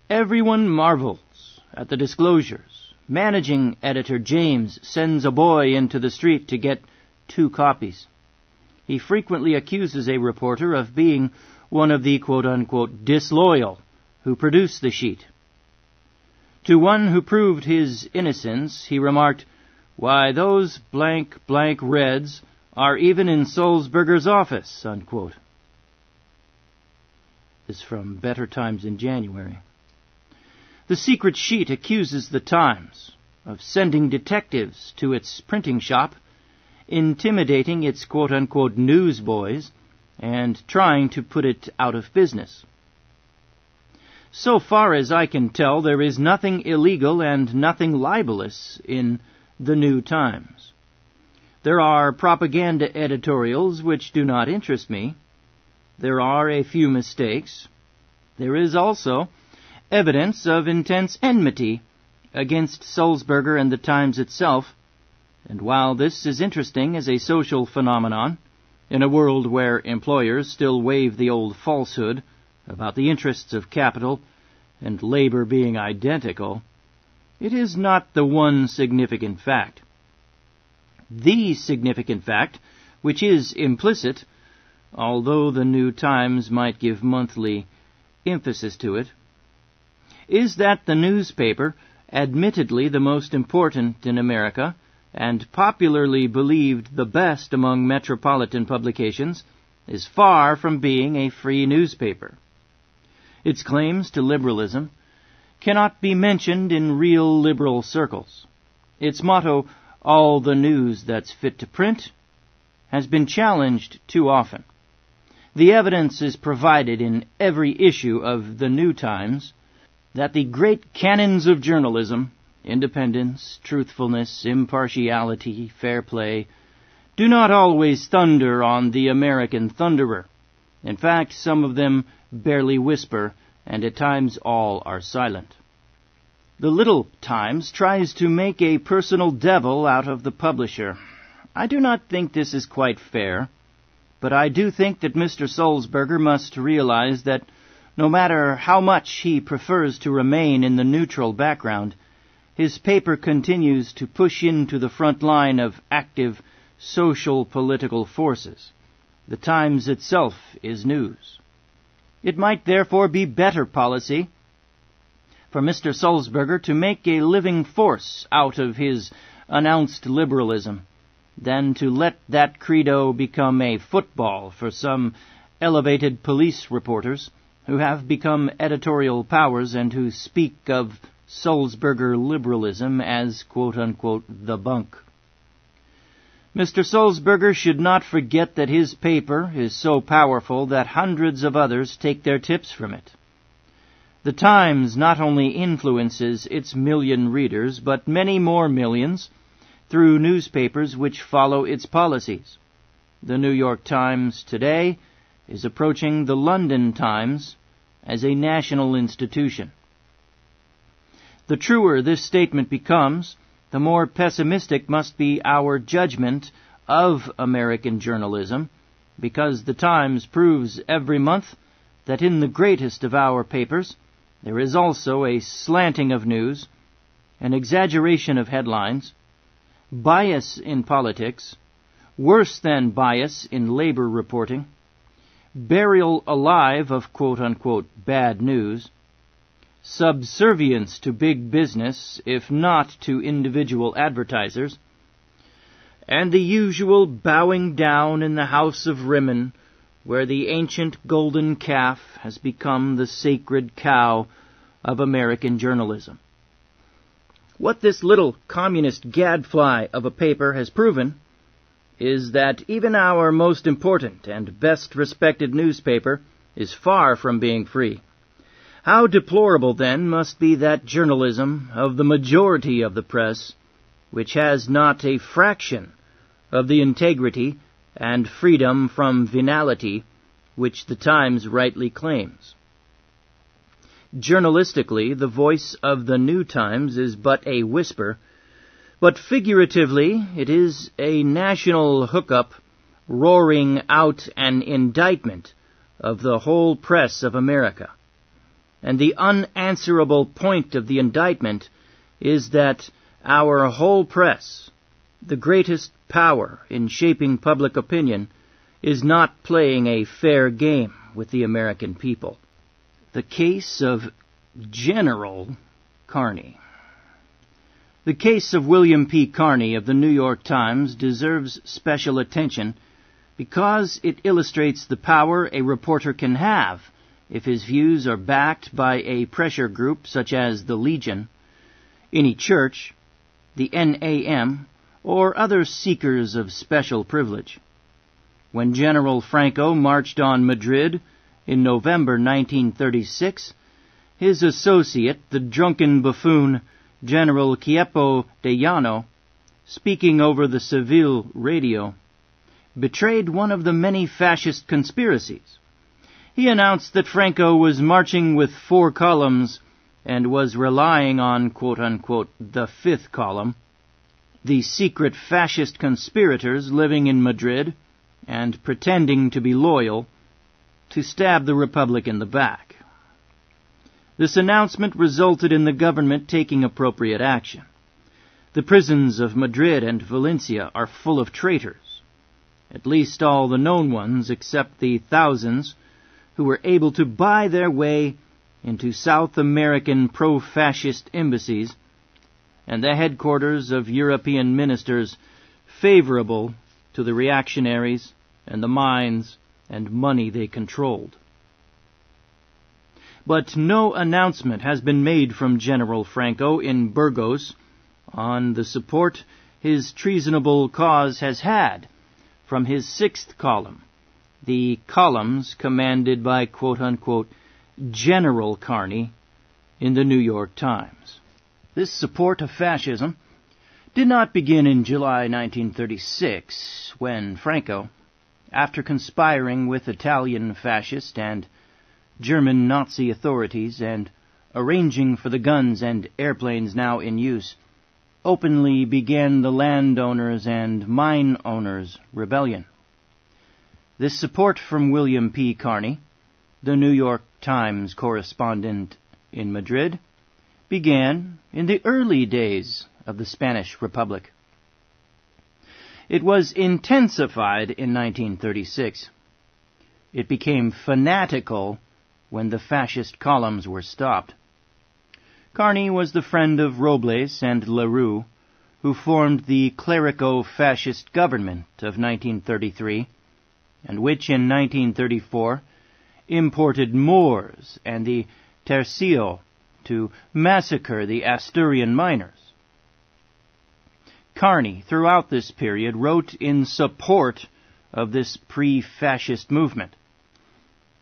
Everyone marvels at the disclosures. Managing editor James sends a boy into the street to get 2 copies. He frequently accuses a reporter of being one of the quote-unquote disloyal who produced the sheet. To one who proved his innocence, he remarked, "Why, those blank Reds are even in Sulzberger's office," unquote. This is from Better Times in January. The secret sheet accuses the Times of sending detectives to its printing shop, intimidating its quote-unquote newsboys, and trying to put it out of business. So far as I can tell, there is nothing illegal and nothing libelous in the New Times. There are propaganda editorials which do not interest me. There are a few mistakes. There is also evidence of intense enmity against Sulzberger and the Times itself, and while this is interesting as a social phenomenon, in a world where employers still wave the old falsehood about the interests of capital and labor being identical, it is not the one significant fact. The significant fact, which is implicit, although the New Times might give monthly emphasis to it, is that the newspaper, admittedly the most important in America, and popularly believed the best among metropolitan publications, is far from being a free newspaper. Its claims to liberalism cannot be mentioned in real liberal circles. Its motto, "All the news that's fit to print," has been challenged too often. The evidence is provided in every issue of the New Times that the great canons of journalism, independence, truthfulness, impartiality, fair play, do not always thunder on the American thunderer. In fact, some of them barely whisper, and at times all are silent. The Little Times tries to make a personal devil out of the publisher. I do not think this is quite fair, but I do think that Mr. Sulzberger must realize that no matter how much he prefers to remain in the neutral background, his paper continues to push into the front line of active social political forces, The Times itself is news. It might therefore be better policy for Mr. Sulzberger to make a living force out of his announced liberalism than to let that credo become a football for some elevated police reporters who have become editorial powers and who speak of Sulzberger liberalism as, quote-unquote, the bunk. Mr. Sulzberger should not forget that his paper is so powerful that hundreds of others take their tips from it. The Times not only influences its million readers, but many more millions through newspapers which follow its policies. The New York Times today is approaching the London Times as a national institution. The truer this statement becomes, the more pessimistic must be our judgment of American journalism, because the Times proves every month that in the greatest of our papers there is also a slanting of news, an exaggeration of headlines, bias in politics, worse than bias in labor reporting, burial alive of quote-unquote bad news, subservience to big business, if not to individual advertisers, and the usual bowing down in the House of Rimmon, where the ancient golden calf has become the sacred cow of American journalism. What this little communist gadfly of a paper has proven is that even our most important and best respected newspaper is far from being free. How deplorable, then, must be that journalism of the majority of the press, which has not a fraction of the integrity and freedom from venality which the Times rightly claims. Journalistically, the voice of the New Times is but a whisper, but figuratively it is a national hookup roaring out an indictment of the whole press of America. And the unanswerable point of the indictment is that our whole press, the greatest power in shaping public opinion, is not playing a fair game with the American people. The case of General Kearney. The case of William P. Kearney of the New York Times deserves special attention because it illustrates the power a reporter can have if his views are backed by a pressure group such as the Legion, any church, the NAM, or other seekers of special privilege. When General Franco marched on Madrid in November 1936, his associate, the drunken buffoon General Quiepo de Llano, speaking over the Seville radio, betrayed one of the many fascist conspiracies. He announced that Franco was marching with 4 columns and was relying on, quote-unquote, the 5th column, the secret fascist conspirators living in Madrid and pretending to be loyal, to stab the Republic in the back. This announcement resulted in the government taking appropriate action. The prisons of Madrid and Valencia are full of traitors, at least all the known ones except the thousands who were able to buy their way into South American pro-fascist embassies and the headquarters of European ministers favorable to the reactionaries and the minds and money they controlled. But no announcement has been made from General Franco in Burgos on the support his treasonable cause has had from his 6th column, the columns commanded by, quote-unquote, General Kearney in the New York Times. This support of fascism did not begin in July 1936, when Franco, after conspiring with Italian fascist and German Nazi authorities and arranging for the guns and airplanes now in use, openly began the landowners and mine owners' rebellion. This support from William P. Kearney, the New York Times correspondent in Madrid, began in the early days of the Spanish Republic. It was intensified in 1936 it became fanatical when the fascist columns were stopped. Kearny was the friend of Robles and LaRue, who formed the clerico-fascist government of 1933, and which in 1934 imported Moors and the Tercio to massacre the Asturian miners. Kearny, throughout this period, wrote in support of this pre-fascist movement.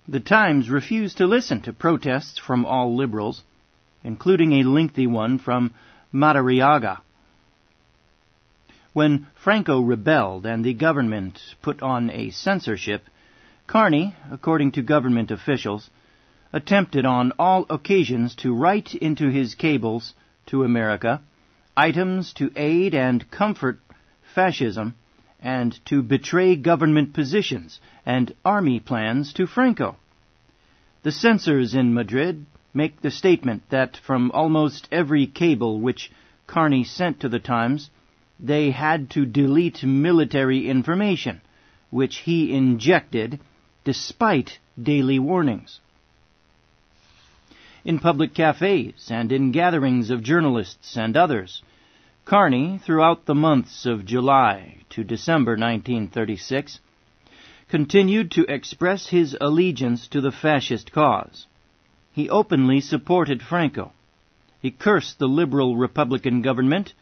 The Times refused to listen to protests from all liberals, including a lengthy one from Madariaga. When Franco rebelled and the government put on a censorship, Kearny, according to government officials, attempted on all occasions to write into his cables to America items to aid and comfort fascism and to betray government positions and army plans to Franco. The censors in Madrid make the statement that from almost every cable which Kearny sent to the Times, they had to delete military information, which he injected despite daily warnings. In public cafes and in gatherings of journalists and others, Kearny, throughout the months of July to December 1936, continued to express his allegiance to the fascist cause. He openly supported Franco. He cursed the liberal Republican government,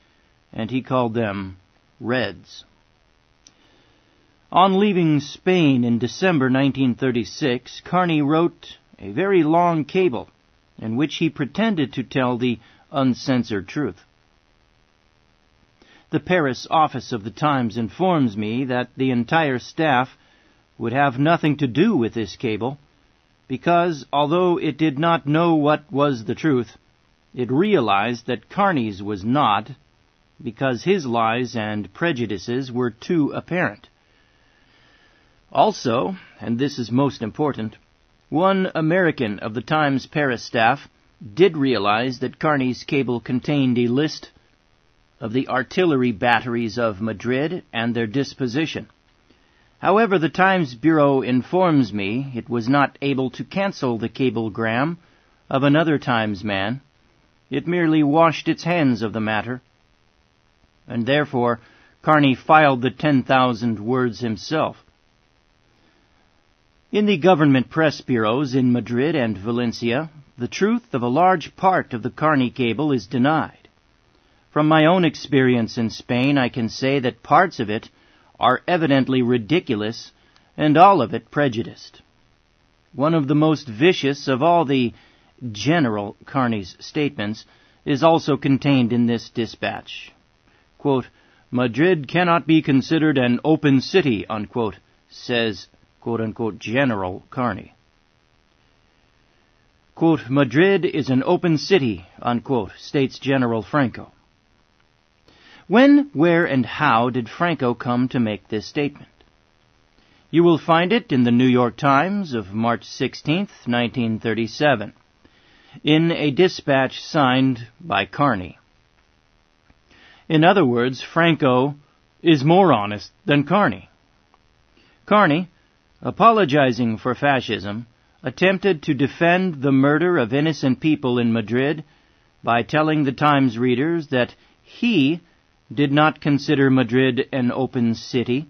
and he called them Reds. On leaving Spain in December 1936, Kearny wrote a very long cable in which he pretended to tell the uncensored truth. The Paris office of the Times informs me that the entire staff would have nothing to do with this cable, because, although it did not know what was the truth, it realized that Kearny's was not, because his lies and prejudices were too apparent. Also, and this is most important, one American of the Times Paris staff did realize that Kearny's cable contained a list of the artillery batteries of Madrid and their disposition. However, the Times Bureau informs me it was not able to cancel the cablegram of another Times man. It merely washed its hands of the matter, and therefore Kearny filed the 10,000 words himself. In the government press bureaus in Madrid and Valencia, the truth of a large part of the Kearny cable is denied. From my own experience in Spain, I can say that parts of it are evidently ridiculous and all of it prejudiced. One of the most vicious of all the General Kearny's statements is also contained in this dispatch. Quote, "Madrid cannot be considered an open city," unquote, says, quote-unquote, General Kearny. Quote, "Madrid is an open city," unquote, states General Franco. When, where, and how did Franco come to make this statement? You will find it in the New York Times of March 16, 1937, in a dispatch signed by Kearny. In other words, Franco is more honest than Kearny. Kearny, apologizing for fascism, attempted to defend the murder of innocent people in Madrid by telling the Times readers that he did not consider Madrid an open city,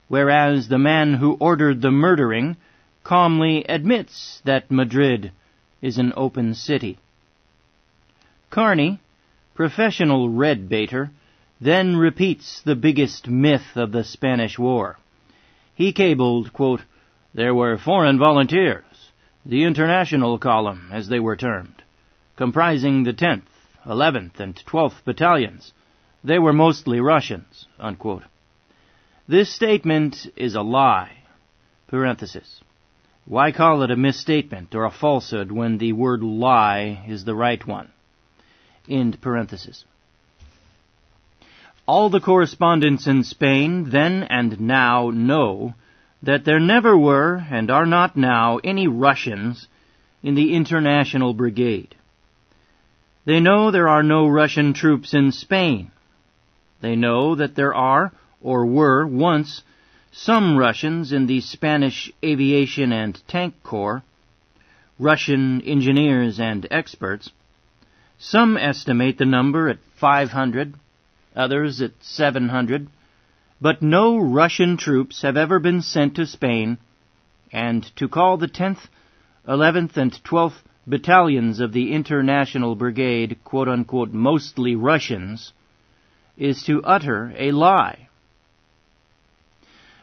whereas the man who ordered the murdering calmly admits that Madrid is an open city. Kearny, professional red baiter, then repeats the biggest myth of the Spanish War. He cabled, quote, "There were foreign volunteers, the International Column, as they were termed, comprising the 10th, 11th, and 12th Battalions. They were mostly Russians," unquote. This statement is a lie. Parenthesis. Why call it a misstatement or a falsehood when the word lie is the right one? End parenthesis. All the correspondents in Spain then and now know that there never were and are not now any Russians in the International Brigade. They know there are no Russian troops in Spain. They know that there are, or were once, Some Russians in the Spanish Aviation and Tank Corps, Russian engineers and experts, some estimate the number at 500, others at 700, but no Russian troops have ever been sent to Spain, and to call the 10th, 11th, and 12th battalions of the International Brigade, quote-unquote, mostly Russians, is to utter a lie.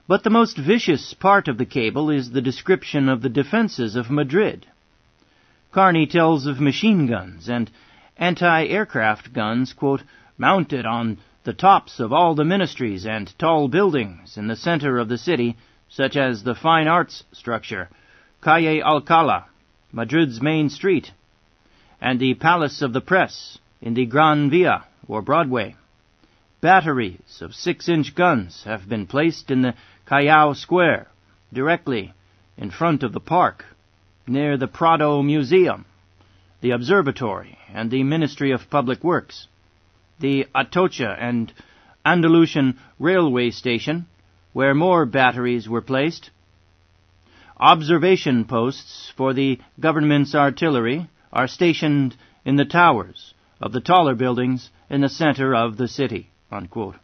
But the most vicious part of the cable is the description of the defenses of Madrid. Carney tells of machine guns and anti-aircraft guns, quote, mounted on the tops of all the ministries and tall buildings in the center of the city, such as the Fine Arts structure, Calle Alcalá, Madrid's main street, and the Palace of the Press in the Gran Via, or Broadway. Batteries of 6-inch guns have been placed in the Callao Square, directly in front of the park, near the Prado Museum, the Observatory, and the Ministry of Public Works, the Atocha and Andalusian Railway Station, where more batteries were placed. Observation posts for the government's artillery are stationed in the towers of the taller buildings in the center of the city, unquote.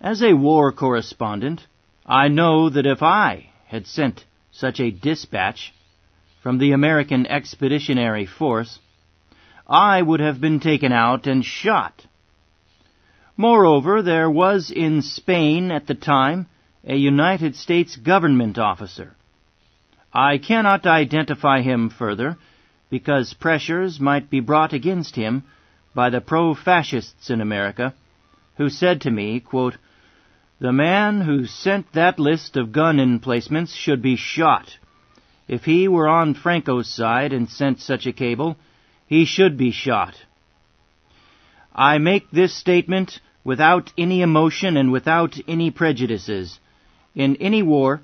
As a war correspondent, I know that if I had sent such a dispatch from the American Expeditionary Force, I would have been taken out and shot. Moreover, there was in Spain at the time a United States government officer. I cannot identify him further, because pressures might be brought against him by the pro-fascists in America, who said to me, quote, the man who sent that list of gun emplacements should be shot. If he were on Franco's side and sent such a cable, he should be shot. I make this statement without any emotion and without any prejudices. In any war,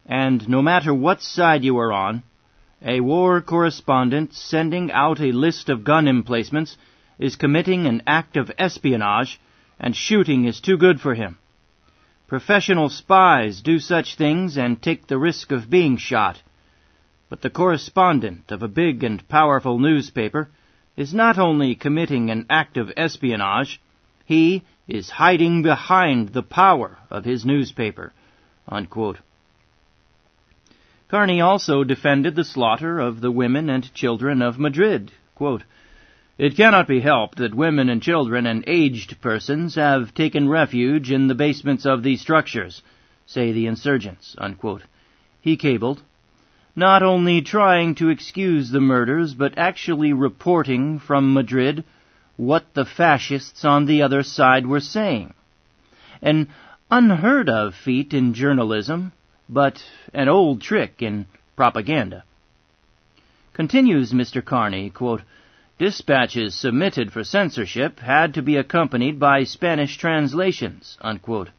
and no matter what side you are on, a war correspondent sending out a list of gun emplacements is committing an act of espionage, and shooting is too good for him. Professional spies do such things and take the risk of being shot. But the correspondent of a big and powerful newspaper is not only committing an act of espionage, he is hiding behind the power of his newspaper, unquote. Carney also defended the slaughter of the women and children of Madrid. Quote, it cannot be helped that women and children and aged persons have taken refuge in the basements of these structures, say the insurgents, unquote. He cabled, not only trying to excuse the murders, but actually reporting from Madrid what the fascists on the other side were saying. An unheard-of feat in journalism, but an old trick in propaganda. Continues Mr. Carney, quote, dispatches submitted for censorship had to be accompanied by Spanish translations, unquote.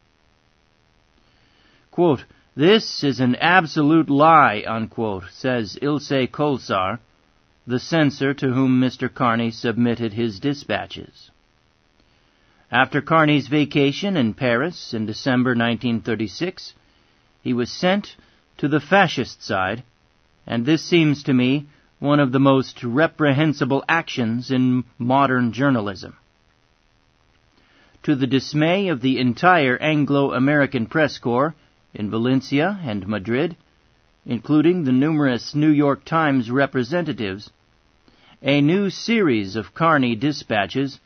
Quote, this is an absolute lie, unquote, says Ilse Kolsar, the censor to whom Mr. Carney submitted his dispatches. After Carney's vacation in Paris in December 1936, he was sent to the fascist side, and this seems to me one of the most reprehensible actions in modern journalism. To the dismay of the entire Anglo-American press corps in Valencia and Madrid, including the numerous New York Times representatives, a new series of Carney dispatches,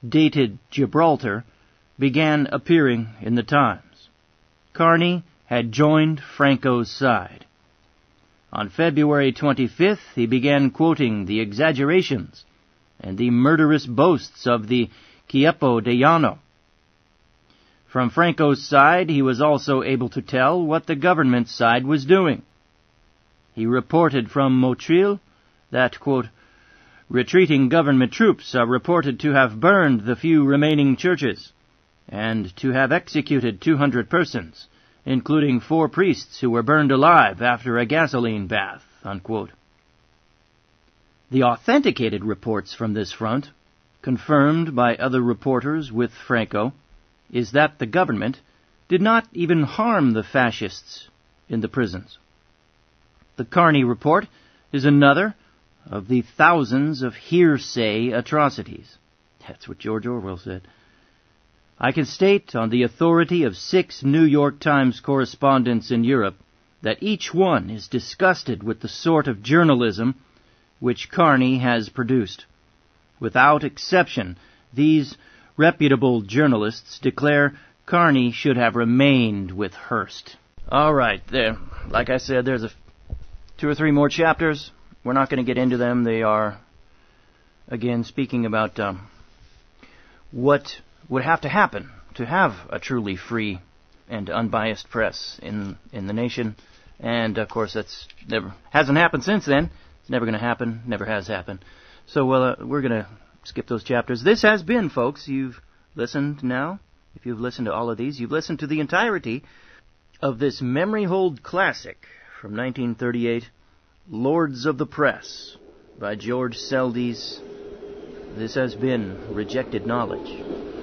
dated Gibraltar, began appearing in the Times. Carney had joined Franco's side. On February 25th, he began quoting the exaggerations and the murderous boasts of the Quiepo de Llano. From Franco's side, he was also able to tell what the government side was doing. He reported from Motril that, quote, retreating government troops are reported to have burned the few remaining churches and to have executed 200 persons, including 4 priests who were burned alive after a gasoline bath, unquote. The authenticated reports from this front, confirmed by other reporters with Franco, is that the government, did not even harm the fascists in the prisons. The Carney Report is another of the thousands of hearsay atrocities. That's what George Orwell said. I can state on the authority of 6 New York Times correspondents in Europe that each one is disgusted with the sort of journalism which Carney has produced. Without exception, these reputable journalists declare Carney should have remained with Hearst. All right, there. Like I said, there's 2 or 3 more chapters. We're not going to get into them. They are, again, speaking about what would have to happen to have a truly free and unbiased press in the nation. And, of course, that's hasn't happened since then. It's never going to happen. Never has happened. So, we're going to skip those chapters. This has been, folks, you've listened now. If you've listened to all of these, you've listened to the entirety of this memory hold classic from 1938, Lords of the Press, by George Seldes. This has been Rejected Knowledge.